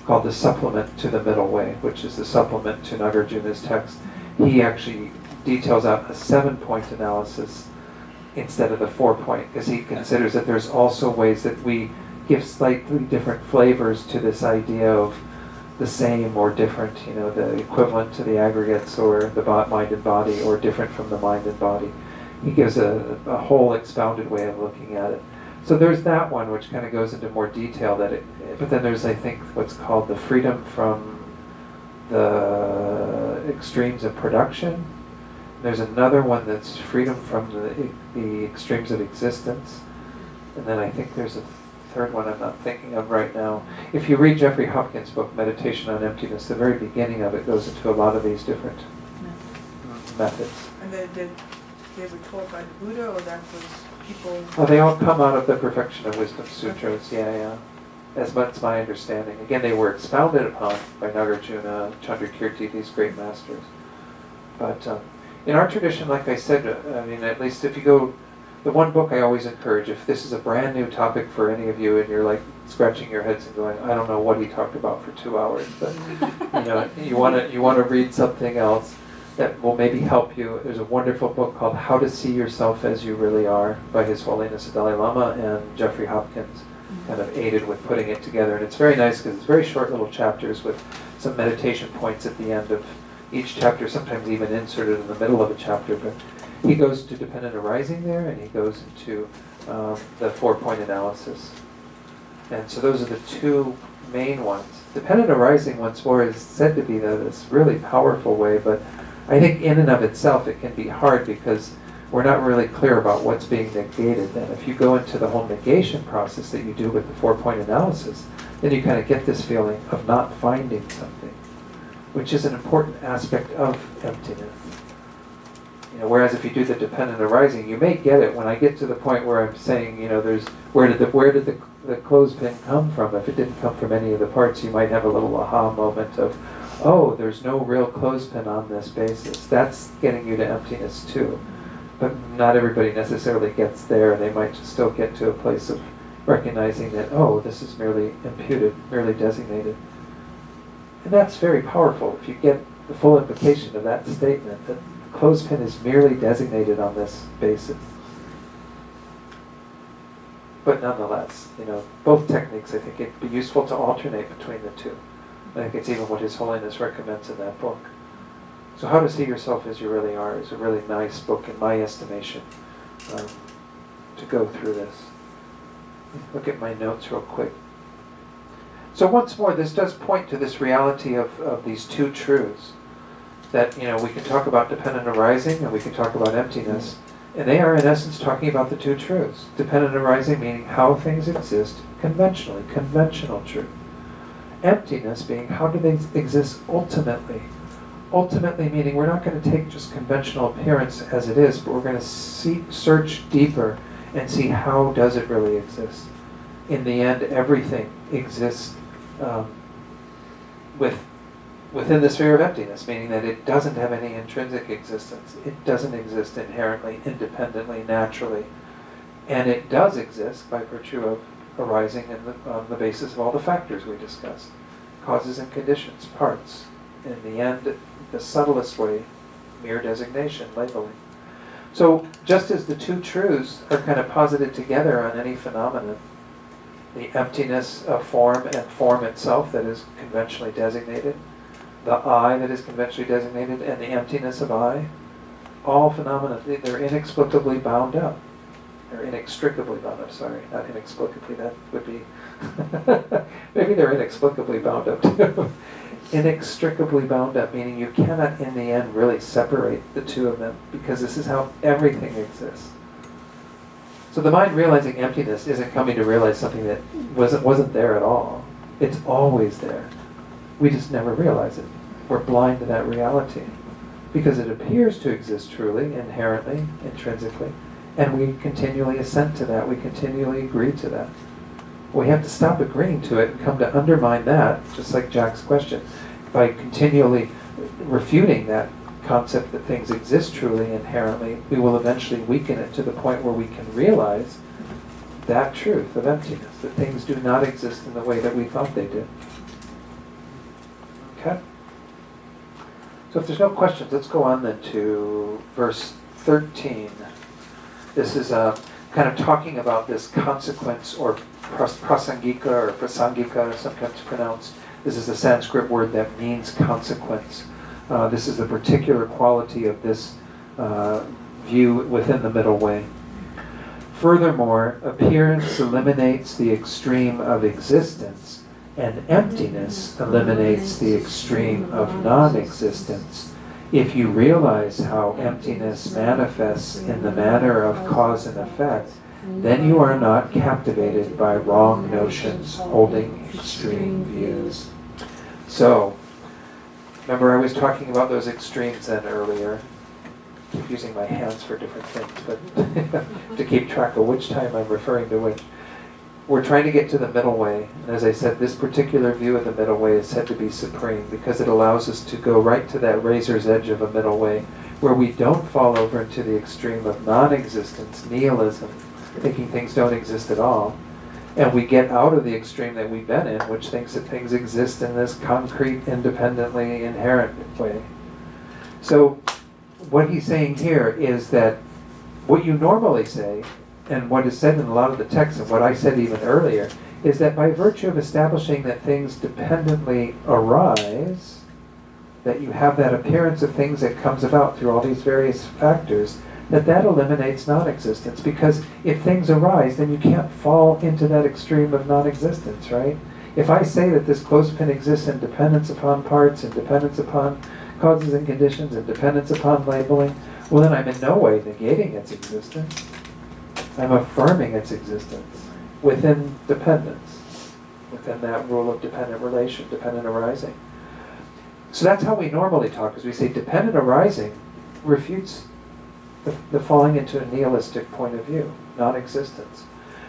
called the supplement to the Middle Way, which is the supplement to Nagarjuna's text. He actually details out a 7-point analysis instead of the 4-point, because he considers that there's also ways that we give slightly different flavors to this idea of the same or different, the equivalent to the aggregates or the mind and body, or different from the mind and body. He gives a whole expounded way of looking at it. So there's that one, which kind of goes into more detail, but then there's, I think, what's called the freedom from the extremes of production. There's another one that's freedom from the extremes of existence. And then I think there's a third one I'm not thinking of right now. If you read Jeffrey Hopkins' book, Meditation on Emptiness, the very beginning of it goes into a lot of these different methods. And they were taught by the Buddha, or that was people? Oh, they all come out of the Perfection of Wisdom Sutras, yeah. As much as my understanding. Again, they were expounded upon by Nagarjuna, Chandrakirti, these great masters. But in our tradition, like I said, I mean, at least if you go, the one book I always encourage, if this is a brand new topic for any of you and you're like scratching your heads and going, I don't know what he talked about for 2 hours, but you want to read something else that will maybe help you. There's a wonderful book called How to See Yourself as You Really Are by His Holiness the Dalai Lama, and Jeffrey Hopkins kind of aided with putting it together. And it's very nice because it's very short little chapters with some meditation points at the end of each chapter, sometimes even inserted in the middle of a chapter. But he goes to dependent arising there, and he goes into the 4-point analysis. And so those are the two main ones. Dependent arising, once more, is said to be this really powerful way, but I think in and of itself it can be hard because we're not really clear about what's being negated. Then if you go into the whole negation process that you do with the 4-point analysis, then you kind of get this feeling of not finding something, which is an important aspect of emptiness. Whereas if you do the dependent arising, you may get it when I get to the point where I'm saying, there's where did the clothespin come from? If it didn't come from any of the parts, you might have a little aha moment of, oh, there's no real clothespin on this basis. That's getting you to emptiness too. But not everybody necessarily gets there, and they might just still get to a place of recognizing that, oh, this is merely imputed, merely designated. And that's very powerful if you get the full implication of that statement, that the clothespin is merely designated on this basis. But nonetheless, both techniques, I think it'd be useful to alternate between the two. I think it's even what His Holiness recommends in that book. So How to See Yourself as You Really Are is a really nice book in my estimation to go through this. Look at my notes real quick. So once more, this does point to this reality of these two truths. That, we can talk about dependent arising and we can talk about emptiness. And they are in essence talking about the two truths. Dependent arising meaning how things exist conventionally, conventional truth. Emptiness being how do they exist ultimately. Ultimately meaning we're not going to take just conventional appearance as it is, but we're going to search deeper and see how does it really exist. In the end, everything exists within the sphere of emptiness, meaning that it doesn't have any intrinsic existence. It doesn't exist inherently, independently, naturally. And it does exist by virtue of arising on the basis of all the factors we discussed. Causes and conditions, parts. In the end, the subtlest way, mere designation, labeling. So just as the two truths are kind of posited together on any phenomenon, the emptiness of form and form itself that is conventionally designated, the I that is conventionally designated, and the emptiness of I, all phenomena, they're inexplicably bound up. or inextricably bound up, sorry, not inexplicably, that would be, maybe they're inexplicably bound up too. Inextricably bound up, meaning you cannot in the end really separate the two of them, because this is how everything exists. So the mind realizing emptiness isn't coming to realize something that wasn't there at all. It's always there. We just never realize it. We're blind to that reality, because it appears to exist truly, inherently, intrinsically, and we continually assent to that, we continually agree to that. We have to stop agreeing to it and come to undermine that, just like Jack's question, by continually refuting that concept that things exist truly, inherently. We will eventually weaken it to the point where we can realize that truth of emptiness, that things do not exist in the way that we thought they did. Okay? So if there's no questions, let's go on then to verse 13. This is kind of talking about this consequence, or prasangika, or prasangika, sometimes pronounced. This is a Sanskrit word that means consequence. This is the particular quality of this view within the middle way. Furthermore, appearance eliminates the extreme of existence, and emptiness eliminates the extreme of non-existence. If you realize how emptiness manifests in the manner of cause and effect, then you are not captivated by wrong notions holding extreme views. So, remember I was talking about those extremes then earlier. I keep using my hands for different things, but to keep track of which time I'm referring to which. We're trying to get to the middle way, and as I said, this particular view of the middle way is said to be supreme because it allows us to go right to that razor's edge of a middle way where we don't fall over into the extreme of non-existence, nihilism, thinking things don't exist at all, and we get out of the extreme that we've been in, which thinks that things exist in this concrete, independently inherent way. So what he's saying here is that what you normally say, and what is said in a lot of the texts, and what I said even earlier, is that by virtue of establishing that things dependently arise, that you have that appearance of things that comes about through all these various factors, that eliminates non-existence. Because if things arise, then you can't fall into that extreme of non-existence, right? If I say that this clothespin exists in dependence upon parts, and dependence upon causes and conditions, and dependence upon labeling, well then I'm in no way negating its existence. I'm affirming its existence within dependence, within that rule of dependent relation, dependent arising. So that's how we normally talk, is we say dependent arising refutes the falling into a nihilistic point of view, non-existence.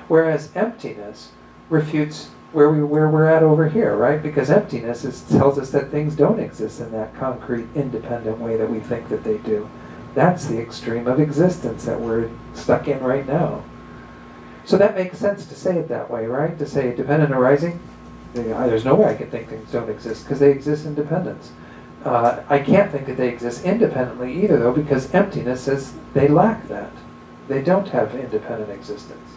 Whereas emptiness refutes where we're at over here, right? Because emptiness tells us that things don't exist in that concrete, independent way that we think that they do. That's the extreme of existence that we're stuck in right now. So that makes sense to say it that way, right? To say dependent arising, there's no way I can think things don't exist because they exist in dependence. I can't think that they exist independently either, though, because emptiness says they lack that. They don't have independent existence.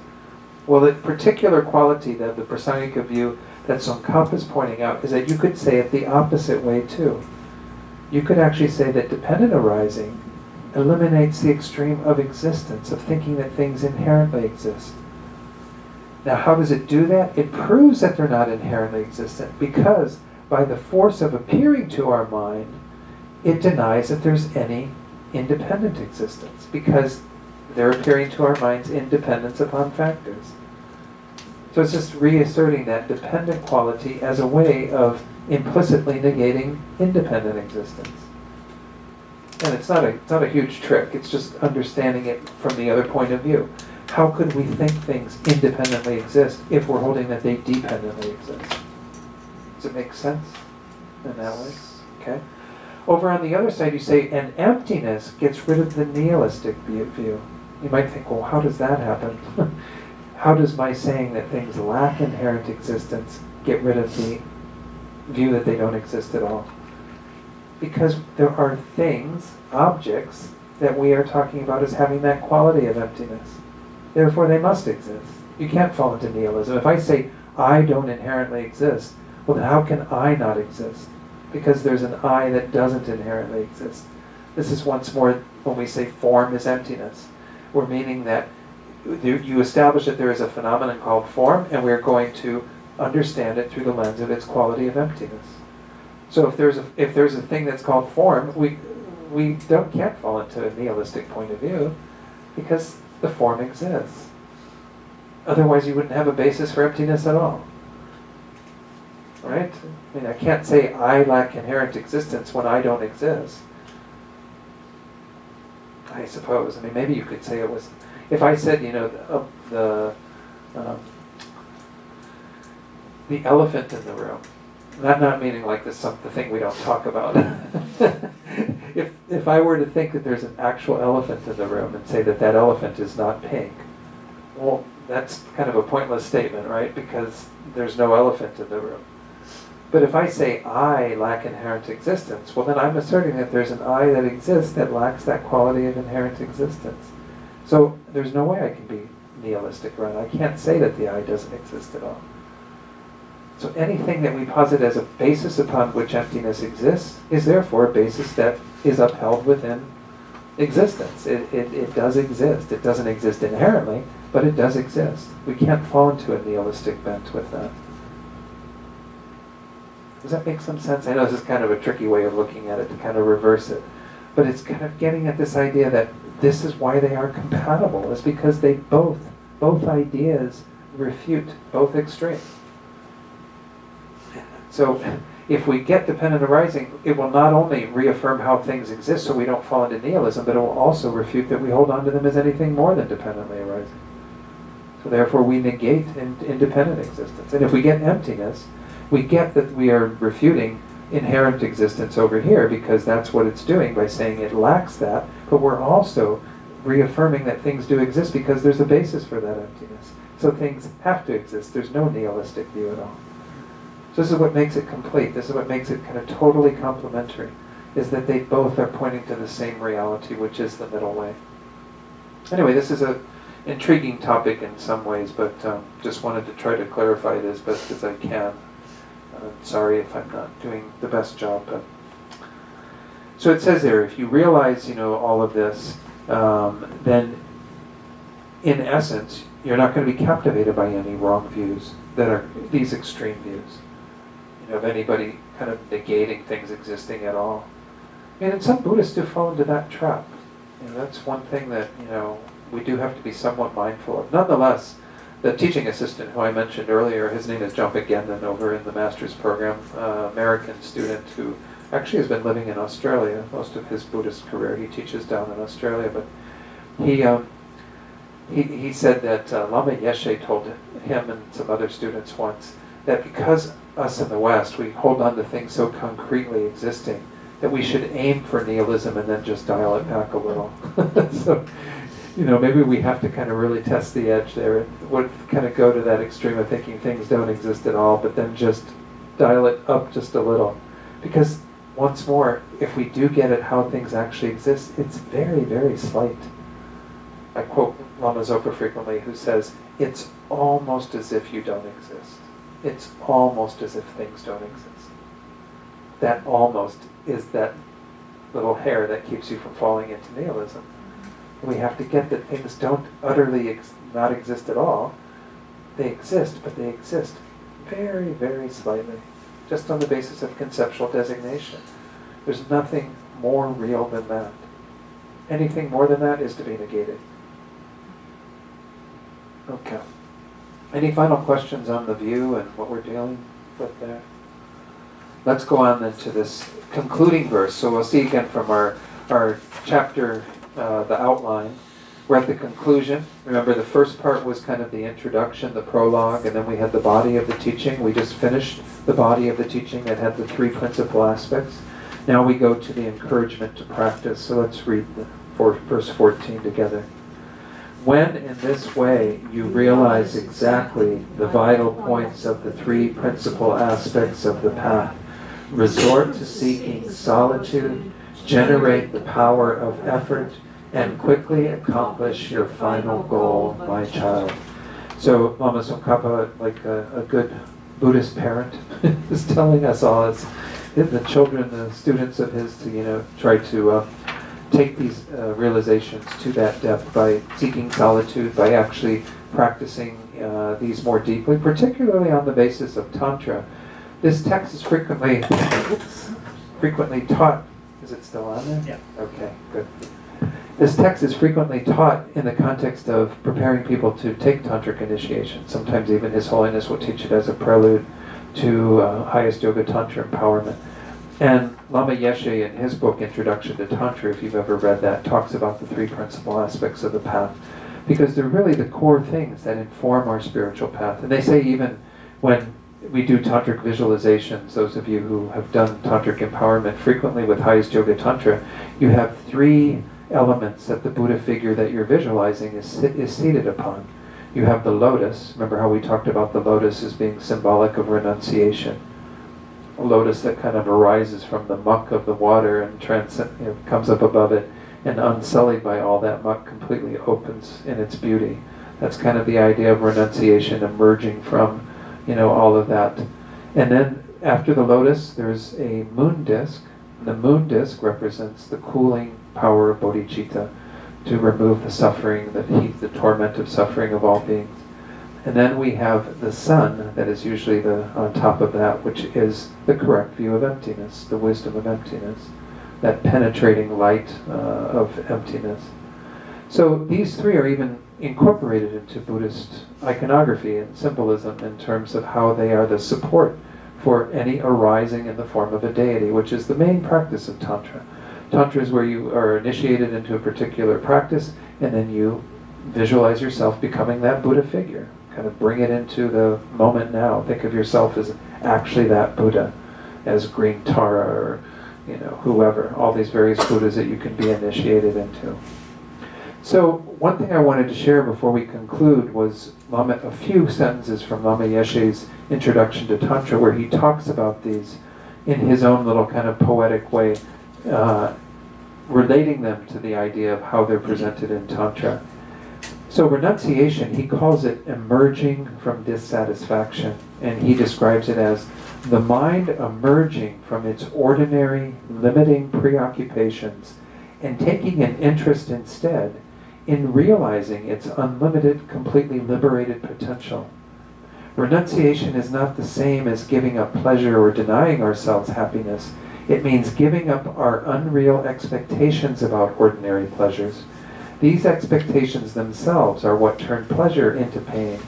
Well, the particular quality that the Prasangika view that Tsongkhapa is pointing out is that you could say it the opposite way too. You could actually say that dependent arising eliminates the extreme of existence, of thinking that things inherently exist. Now, how does it do that? It proves that they're not inherently existent, because by the force of appearing to our mind, it denies that there's any independent existence, because they're appearing to our mind's independence upon factors. So it's just reasserting that dependent quality as a way of implicitly negating independent existence. And it's not a huge trick, it's just understanding it from the other point of view. How could we think things independently exist if we're holding that they dependently exist? Does it make sense in that way? Okay. Over on the other side, you say, and emptiness gets rid of the nihilistic view. You might think, well, how does that happen? How does my saying that things lack inherent existence get rid of the view that they don't exist at all? Because there are things, objects, that we are talking about as having that quality of emptiness. Therefore, they must exist. You can't fall into nihilism. If I say, I don't inherently exist, well, then how can I not exist? Because there's an I that doesn't inherently exist. This is once more when we say form is emptiness. We're meaning that you establish that there is a phenomenon called form, and we're going to understand it through the lens of its quality of emptiness. So if there's a thing that's called form, we can't fall into a nihilistic point of view, because the form exists. Otherwise, you wouldn't have a basis for emptiness at all. Right? I mean, I can't say I lack inherent existence when I don't exist. I suppose. I mean, maybe you could say it was. If I said, the elephant in the room, not meaning like this the thing we don't talk about. If I were to think that there's an actual elephant in the room and say that that elephant is not pink, well, that's kind of a pointless statement, right? Because there's no elephant in the room. But if I say I lack inherent existence, well then I'm asserting that there's an I that exists that lacks that quality of inherent existence. So there's no way I can be nihilistic, right? I can't say that the I doesn't exist at all. So anything that we posit as a basis upon which emptiness exists is therefore a basis that is upheld within existence. It does exist. It doesn't exist inherently, but it does exist. We can't fall into a nihilistic bent with that. Does that make some sense? I know this is kind of a tricky way of looking at it, to kind of reverse it. But it's kind of getting at this idea that this is why they are compatible. It's because they both ideas refute both extremes. So if we get dependent arising, it will not only reaffirm how things exist so we don't fall into nihilism, but it will also refute that we hold on to them as anything more than dependently arising. So therefore we negate independent existence. And if we get emptiness, we get that we are refuting inherent existence over here, because that's what it's doing by saying it lacks that, but we're also reaffirming that things do exist because there's a basis for that emptiness. So things have to exist. There's no nihilistic view at all. So this is what makes it complete. This is what makes it kind of totally complementary, is that they both are pointing to the same reality, which is the middle way. Anyway, this is an intriguing topic in some ways, but just wanted to try to clarify it as best as I can. Sorry if I'm not doing the best job. But so it says there, if you realize, all of this, then in essence, you're not going to be captivated by any wrong views that are these extreme views. Of anybody kind of negating things existing at all. And some Buddhists do fall into that trap. That's one thing that, we do have to be somewhat mindful of. Nonetheless, the teaching assistant who I mentioned earlier, his name is Jompa Gendon over in the master's program, American student who actually has been living in Australia most of his Buddhist career. He teaches down in Australia, but he said that Lama Yeshe told him and some other students once that because us in the West, we hold on to things so concretely existing that we should aim for nihilism and then just dial it back a little. So, maybe we have to kind of really test the edge there. It would kind of go to that extreme of thinking things don't exist at all, but then just dial it up just a little. Because, once more, if we do get at how things actually exist, it's very, very slight. I quote Lama Zopa frequently, who says, it's almost as if you don't exist. It's almost as if things don't exist. That almost is that little hair that keeps you from falling into nihilism. We have to get that things don't utterly not exist at all. They exist, but they exist very, very slightly, just on the basis of conceptual designation. There's nothing more real than that. Anything more than that is to be negated. Okay. Any final questions on the view and what we're dealing with there? Let's go on then to this concluding verse. So we'll see again from our chapter, the outline. We're at the conclusion. Remember, the first part was kind of the introduction, the prologue, and then we had the body of the teaching. We just finished the body of the teaching that had the three principal aspects. Now we go to the encouragement to practice. So let's read verse 14 together. When in this way you realize exactly the vital points of the three principal aspects of the path, resort to seeking solitude, generate the power of effort, and quickly accomplish your final goal, my child. So Lama Tsongkhapa, like a good Buddhist parent, is telling us all, as the children, the students of his, to try to take these realizations to that depth by seeking solitude, by actually practicing these more deeply, particularly on the basis of Tantra. This text is frequently taught. Is it still on there? Yeah. Okay, good. This text is frequently taught in the context of preparing people to take tantric initiation. Sometimes even His Holiness will teach it as a prelude to highest yoga tantra empowerment. And Lama Yeshe, in his book Introduction to Tantra, if you've ever read that, talks about the three principal aspects of the path, because they're really the core things that inform our spiritual path. And they say even when we do tantric visualizations, those of you who have done tantric empowerment frequently with highest yoga tantra, you have three elements that the Buddha figure that you're visualizing is seated upon. You have the lotus. Remember how we talked about the lotus as being symbolic of renunciation. A lotus that kind of arises from the muck of the water and comes up above it, and unsullied by all that muck, completely opens in its beauty. That's kind of the idea of renunciation, emerging from, all of that. And then after the lotus, there's a moon disk. The moon disk represents the cooling power of bodhicitta to remove the suffering, the heat, the torment of suffering of all beings. And then we have the sun, that is usually on top of that, which is the correct view of emptiness, the wisdom of emptiness, that penetrating light of emptiness. So these three are even incorporated into Buddhist iconography and symbolism in terms of how they are the support for any arising in the form of a deity, which is the main practice of Tantra. Tantra is where you are initiated into a particular practice, and then you visualize yourself becoming that Buddha figure. Kind of bring it into the moment now. Think of yourself as actually that Buddha, as Green Tara or whoever, all these various Buddhas that you can be initiated into. So one thing I wanted to share before we conclude was a few sentences from Lama Yeshe's Introduction to Tantra, where he talks about these in his own little kind of poetic way, relating them to the idea of how they're presented in Tantra. So renunciation, he calls it emerging from dissatisfaction, and he describes it as the mind emerging from its ordinary, limiting preoccupations and taking an interest instead in realizing its unlimited, completely liberated potential. Renunciation is not the same as giving up pleasure or denying ourselves happiness. It means giving up our unreal expectations about ordinary pleasures. These expectations themselves are what turn pleasure into pain.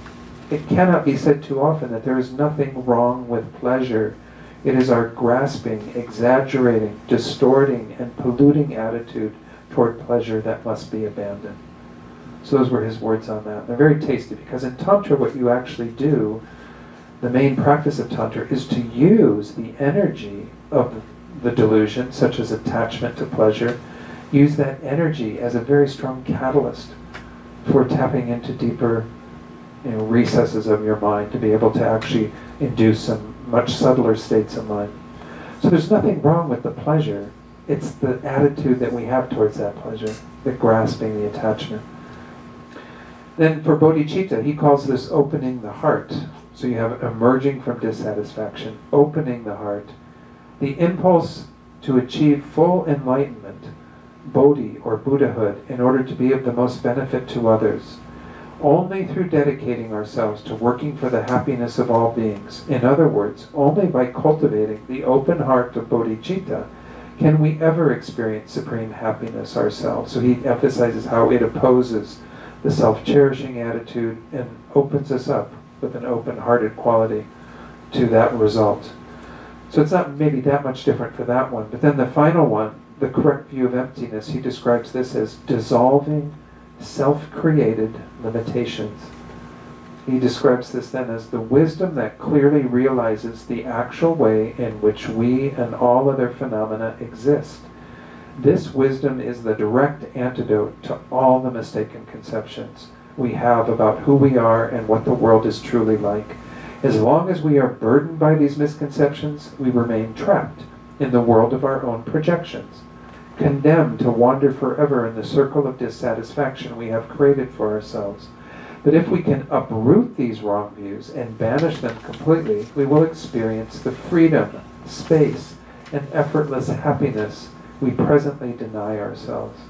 It cannot be said too often that there is nothing wrong with pleasure. It is our grasping, exaggerating, distorting, and polluting attitude toward pleasure that must be abandoned. So those were his words on that. They're very tasty, because in Tantra what you actually do, the main practice of Tantra, is to use the energy of the delusion, such as attachment to pleasure, use that energy as a very strong catalyst for tapping into deeper recesses of your mind, to be able to actually induce some much subtler states of mind. So there's nothing wrong with the pleasure. It's the attitude that we have towards that pleasure, the grasping, the attachment. Then for bodhicitta, he calls this opening the heart. So you have emerging from dissatisfaction, opening the heart. The impulse to achieve full enlightenment, bodhi or Buddhahood, in order to be of the most benefit to others. Only through dedicating ourselves to working for the happiness of all beings, in other words, only by cultivating the open heart of bodhicitta, can we ever experience supreme happiness ourselves. So he emphasizes how it opposes the self-cherishing attitude and opens us up with an open-hearted quality to that result. So it's not maybe that much different for that one. But then the final one, the correct view of emptiness, he describes this as dissolving self-created limitations. He describes this then as the wisdom that clearly realizes the actual way in which we and all other phenomena exist. This wisdom is the direct antidote to all the mistaken conceptions we have about who we are and what the world is truly like. As long as we are burdened by these misconceptions, we remain trapped in the world of our own projections, condemned to wander forever in the circle of dissatisfaction we have created for ourselves. But if we can uproot these wrong views and banish them completely, we will experience the freedom, space, and effortless happiness we presently deny ourselves.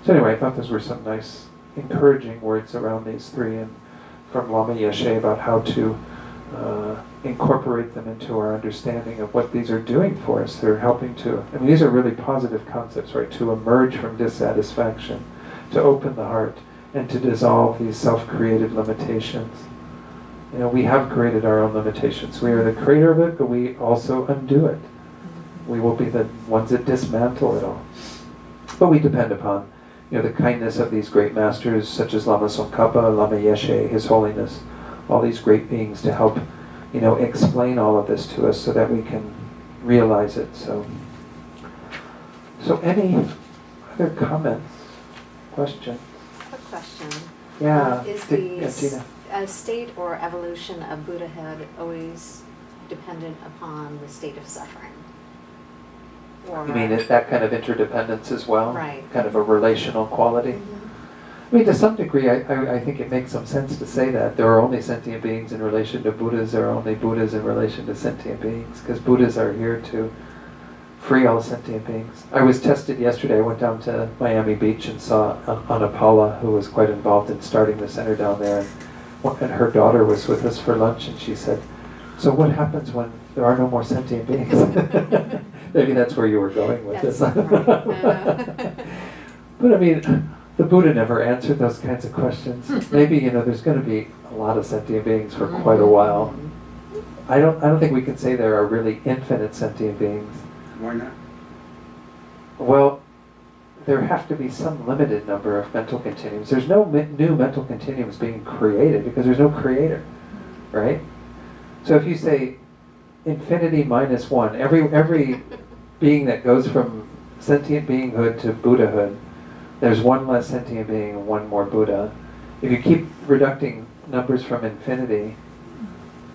So anyway, I thought those were some nice, encouraging words around these three, and from Lama Yeshe about how to incorporate them into our understanding of what these are doing for us. They're helping to, I mean, these are really positive concepts, right? To emerge from dissatisfaction, to open the heart, and to dissolve these self-created limitations. You know, we have created our own limitations. We are the creator of it, but we also undo it. We will be the ones that dismantle it all. But we depend upon, you know, the kindness of these great masters, such as Lama Tsongkhapa, Lama Yeshe, His Holiness, all these great beings to help, you know, explain all of this to us so that we can realize it. So any other comments, questions? A question. Yeah. Is Gina. the state or evolution of Buddhahood always dependent upon the state of suffering? Or, You mean that kind of interdependence as well? Right. Kind of a relational quality? Mhm. I mean, to some degree, I think it makes some sense to say that. There are only sentient beings in relation to Buddhas. There are only Buddhas in relation to sentient beings, because Buddhas are here to free all sentient beings. I was tested yesterday. I went down to Miami Beach and saw Anna Paula, who was quite involved in starting the center down there. And her daughter was with us for lunch, and she said, "So what happens when there are no more sentient beings?" Maybe that's where you were going with That's this. right. But I mean, the Buddha never answered those kinds of questions. Maybe, you know, there's going to be a lot of sentient beings for quite a while. I don't think we can say there are really infinite sentient beings. Why not? Well, there have to be some limited number of mental continuums. There's no new mental continuums being created because there's no creator, right? So if you say infinity minus one, every being that goes from sentient beinghood to Buddhahood, there's one less sentient being and one more Buddha. If you keep reducing numbers from infinity,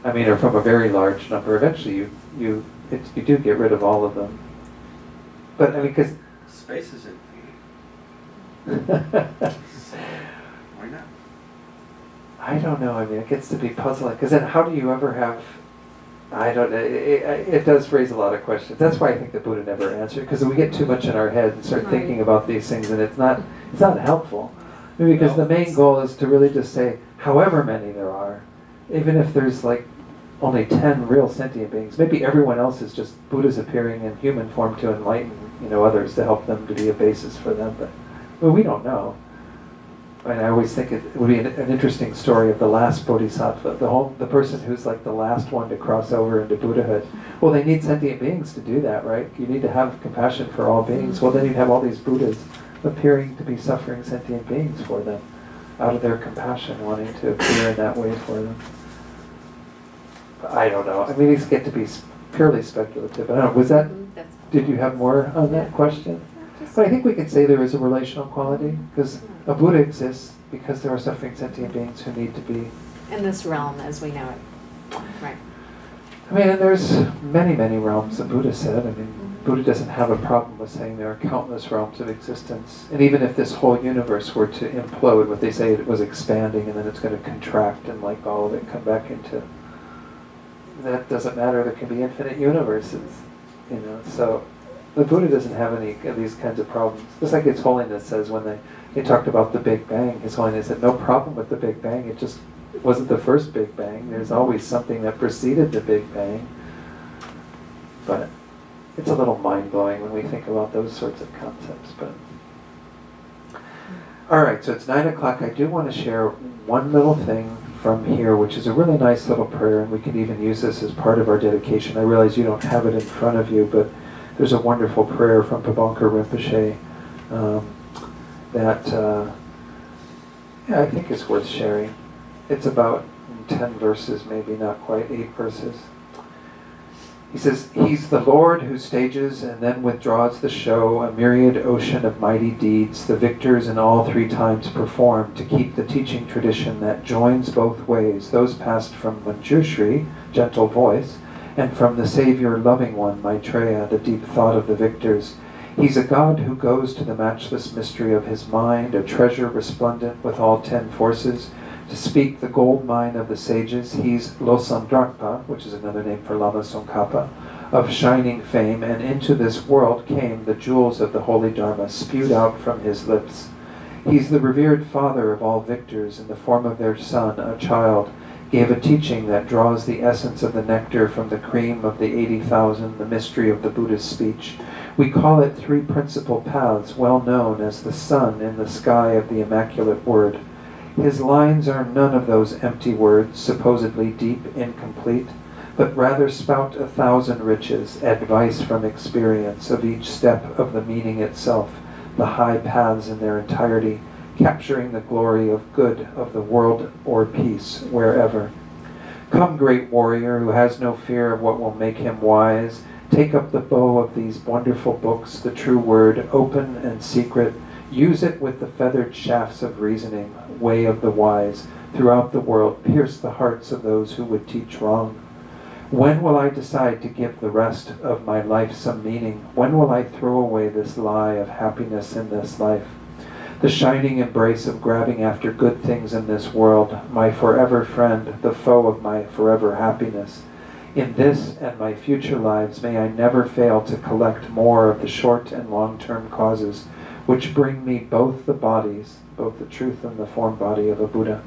I mean, or from a very large number, eventually you do get rid of all of them. But I mean, because Space is infinite. So, why not? I don't know. I mean, it gets to be puzzling. Because then, how do you ever have? I don't know. It does raise a lot of questions. That's why I think the Buddha never answered. Because we get too much in our head and start Right. thinking about these things, and it's not helpful. I mean, because the main goal is to really just say, however many there are, even if there's like only 10 real sentient beings, maybe everyone else is just Buddhas appearing in human form to enlighten, you know, others, to help them to be a basis for them. But well, we don't know. And I always think it would be an interesting story of the last bodhisattva, the person who's like the last one to cross over into Buddhahood. Well, they need sentient beings to do that, right? You need to have compassion for all beings. Well, then you'd have all these Buddhas appearing to be suffering sentient beings for them, out of their compassion, wanting to appear in that way for them. I don't know. I mean, these get to be purely speculative. I don't know. Was that? That's- Did you have more on that Yeah. question? But I think we can say there is a relational quality, because a Buddha exists because there are suffering sentient beings who need to be. In this realm as we know it. Right. I mean, and there's many, many realms, the Buddha said. I mean, Buddha doesn't have a problem with saying there are countless realms of existence. And even if this whole universe were to implode, what they say it was expanding and then it's going to contract and like all of it come back into, that doesn't matter. There can be infinite universes, you know. So the Buddha doesn't have any of these kinds of problems. Just like His Holiness says when they talked about the Big Bang, His Holiness said no problem with the Big Bang. It wasn't the first Big Bang. There's always something that preceded the Big Bang. But it's a little mind-blowing when we think about those sorts of concepts. But all right, so it's 9 o'clock. I do want to share one little thing from here, which is a really nice little prayer, and we can even use this as part of our dedication. I realize you don't have it in front of you, but there's a wonderful prayer from Pabongka Rinpoche that I think is worth sharing. It's about 10 verses, maybe not quite 8 verses. He says, "He's the Lord who stages and then withdraws the show, a myriad ocean of mighty deeds, the victors in all 3 times perform, to keep the teaching tradition that joins both ways, those passed from Manjushri, gentle voice, and from the Savior, loving one, Maitreya, the deep thought of the victors. He's a God who goes to the matchless mystery of his mind, a treasure resplendent with all 10 forces, To speak the gold mine of the sages, he's Losandrakpa, which is another name for Lama Tsongkhapa, of shining fame, and into this world came the jewels of the holy Dharma spewed out from his lips. He's the revered father of all victors. In the form of their son, a child, gave a teaching that draws the essence of the nectar from the cream of the 80,000, the mystery of the Buddha's speech. We call it three principal paths, well known as the sun in the sky of the immaculate word. His lines are none of those empty words, supposedly deep, incomplete, but rather spout 1,000 riches, advice from experience of each step of the meaning itself, the high paths in their entirety, capturing the glory of good of the world or peace wherever. Come, great warrior, who has no fear of what will make him wise, take up the bow of these wonderful books, the true word, open and secret. Use it with the feathered shafts of reasoning, way of the wise, throughout the world. Pierce the hearts of those who would teach wrong. When will I decide to give the rest of my life some meaning? When will I throw away this lie of happiness in this life? The shining embrace of grabbing after good things in this world, my forever friend, the foe of my forever happiness. In this and my future lives, may I never fail to collect more of the short and long-term causes which bring me both the bodies, both the truth and the form body of a Buddha.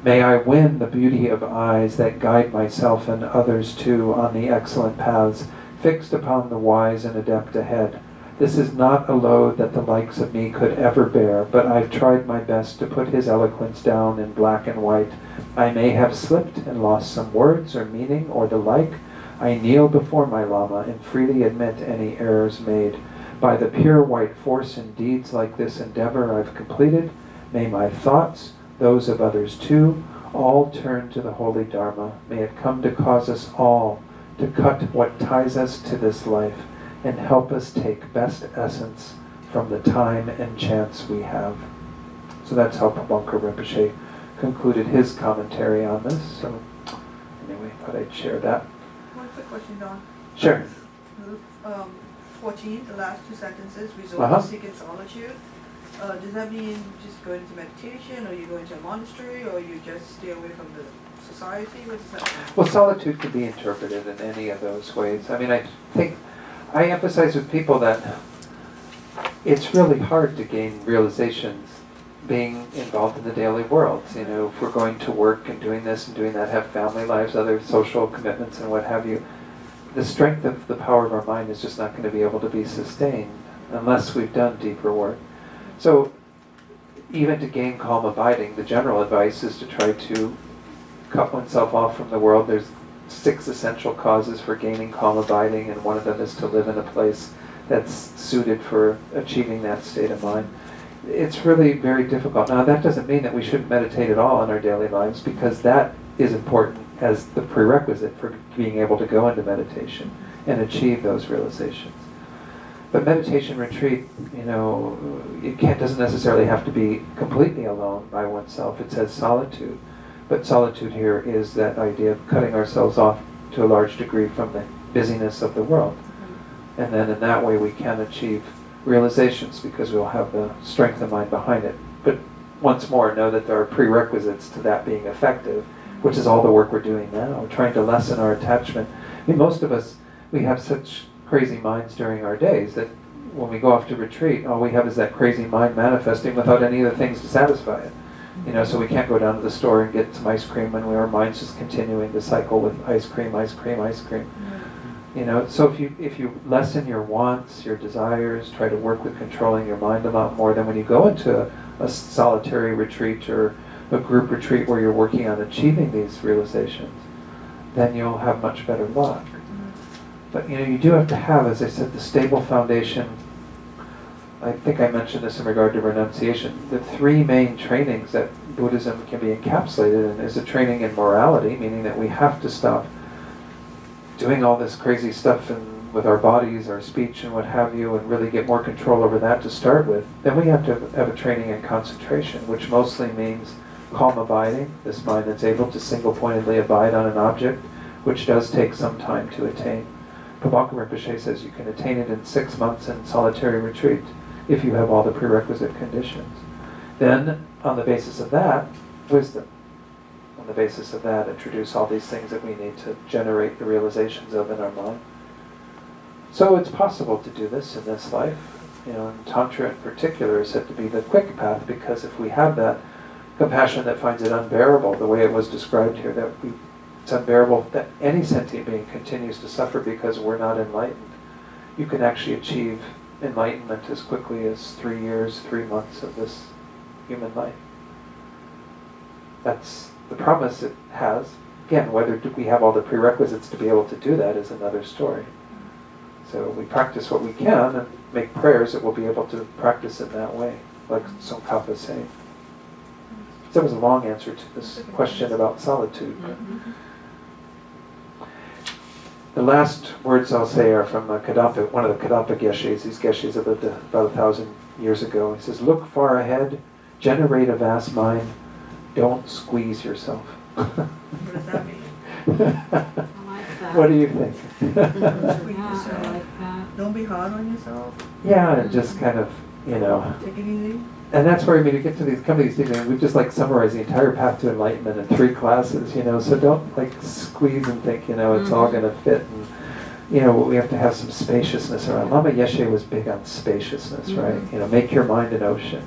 May I win the beauty of eyes that guide myself and others too on the excellent paths fixed upon the wise and adept ahead. This is not a load that the likes of me could ever bear, but I've tried my best to put his eloquence down in black and white. I may have slipped and lost some words or meaning or the like. I kneel before my Lama and freely admit any errors made. By the pure white force and deeds like this endeavor I've completed, may my thoughts, those of others too, all turn to the holy Dharma. May it come to cause us all to cut what ties us to this life and help us take best essence from the time and chance we have. So that's how Pabongka Rinpoche concluded his commentary on this. So anyway, thought I'd share that. One quick question, Don. Sure. 14, the last two sentences, resort Uh-huh. to seek in solitude. Does that mean just go into meditation, or you go into a monastery, or you just stay away from the society? What does that mean? Well, solitude could be interpreted in any of those ways. I mean, I think I emphasize with people that it's really hard to gain realizations being involved in the daily world. You know, if we're going to work and doing this and doing that, have family lives, other social commitments and what have you, the strength of the power of our mind is just not going to be able to be sustained unless we've done deeper work. So even to gain calm abiding, the general advice is to try to cut oneself off from the world. There's 6 essential causes for gaining calm abiding, and one of them is to live in a place that's suited for achieving that state of mind. It's really very difficult. Now, that doesn't mean that we shouldn't meditate at all in our daily lives, because that is important as the prerequisite for being able to go into meditation and achieve those realizations. But meditation retreat, you know, doesn't necessarily have to be completely alone by oneself. It says solitude. But solitude here is that idea of cutting ourselves off to a large degree from the busyness of the world. And then in that way we can achieve realizations, because we'll have the strength of mind behind it. But once more, know that there are prerequisites to that being effective, which is all the work we're doing now. We're trying to lessen our attachment. I mean, most of us, we have such crazy minds during our days that when we go off to retreat, all we have is that crazy mind manifesting without any of the things to satisfy it. You know, so we can't go down to the store and get some ice cream when our mind's just continuing to cycle with ice cream, ice cream, ice cream. You know, so if you lessen your wants, your desires, try to work with controlling your mind a lot more, then when you go into a solitary retreat or a group retreat where you're working on achieving these realizations, then you'll have much better luck. But you know, you do have to have, as I said, the stable foundation. I think I mentioned this in regard to renunciation. The 3 main trainings that Buddhism can be encapsulated in is a training in morality, meaning that we have to stop doing all this crazy stuff with our bodies, our speech and what have you, and really get more control over that to start with. Then we have to have a training in concentration, which mostly means calm abiding, this mind that's able to single-pointedly abide on an object, which does take some time to attain. Pabongka Rinpoche says you can attain it in 6 months in solitary retreat if you have all the prerequisite conditions. Then, on the basis of that, wisdom. on the basis of that, introduce all these things that we need to generate the realizations of in our mind. So it's possible to do this in this life. You know, and Tantra in particular is said to be the quick path, because if we have that compassion that finds it unbearable, the way it was described here, that it's unbearable that any sentient being continues to suffer because we're not enlightened. You can actually achieve enlightenment as quickly as 3 years, 3 months of this human life. That's the promise it has. Again, whether we have all the prerequisites to be able to do that is another story. So we practice what we can and make prayers that we'll be able to practice in that way, like Tsongkhapa is saying. That was a long answer to this question about solitude. But the last words I'll say are from Kadampa, one of the Kadampa Geshes. These Geshes that lived about 1,000 years ago. He says, "Look far ahead, generate a vast mind, don't squeeze yourself." What does that mean? I like that. What do you think? Squeeze Yeah, yourself. I like that. Don't be hard on yourself. Yeah, and just kind of, you know. Take it easy. And that's where, I mean, you get to these, come to these teachings, we've just like summarized the entire path to enlightenment in 3 classes, you know, so don't like squeeze and think, you know, it's all going to fit. And, you know, we have to have some spaciousness around. Lama Yeshe was big on spaciousness, right? You know, make your mind an ocean.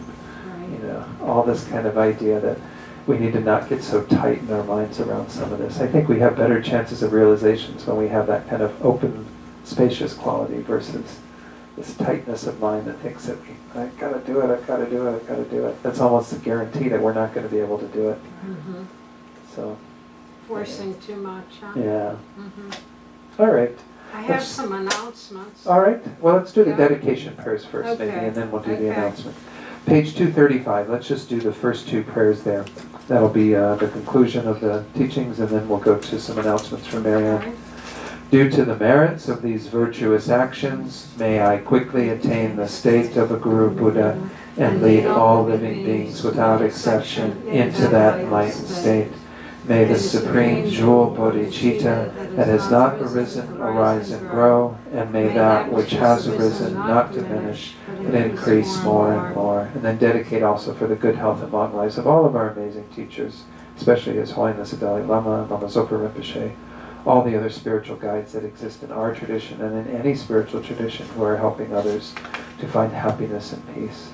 You know, all this kind of idea that we need to not get so tight in our minds around some of this. I think we have better chances of realizations when we have that kind of open, spacious quality versus this tightness of mind that thinks that I've got to do it, I've got to do it, I've got to do it. That's almost a guarantee that we're not going to be able to do it. Mhm. So, Forcing too much, huh? yeah. Mhm. All right. I have some announcements. All right. Well, let's do the Yeah. dedication prayers first, maybe, Okay. and then we'll do the Okay. announcement. Page 235. Let's just do the first 2 prayers there. That'll be the conclusion of the teachings, and then we'll go to some announcements from Marianne. Okay. Due to the merits of these virtuous actions, may I quickly attain the state of a Guru Buddha and lead all living beings without exception into that enlightened state. May the supreme jewel bodhicitta that has not arisen arise and grow, and may that which has arisen not diminish, but increase more and more. And then dedicate also for the good health and long lives of all of our amazing teachers, especially His Holiness the Dalai Lama, Lama Zopa Rinpoche, all the other spiritual guides that exist in our tradition and in any spiritual tradition who are helping others to find happiness and peace.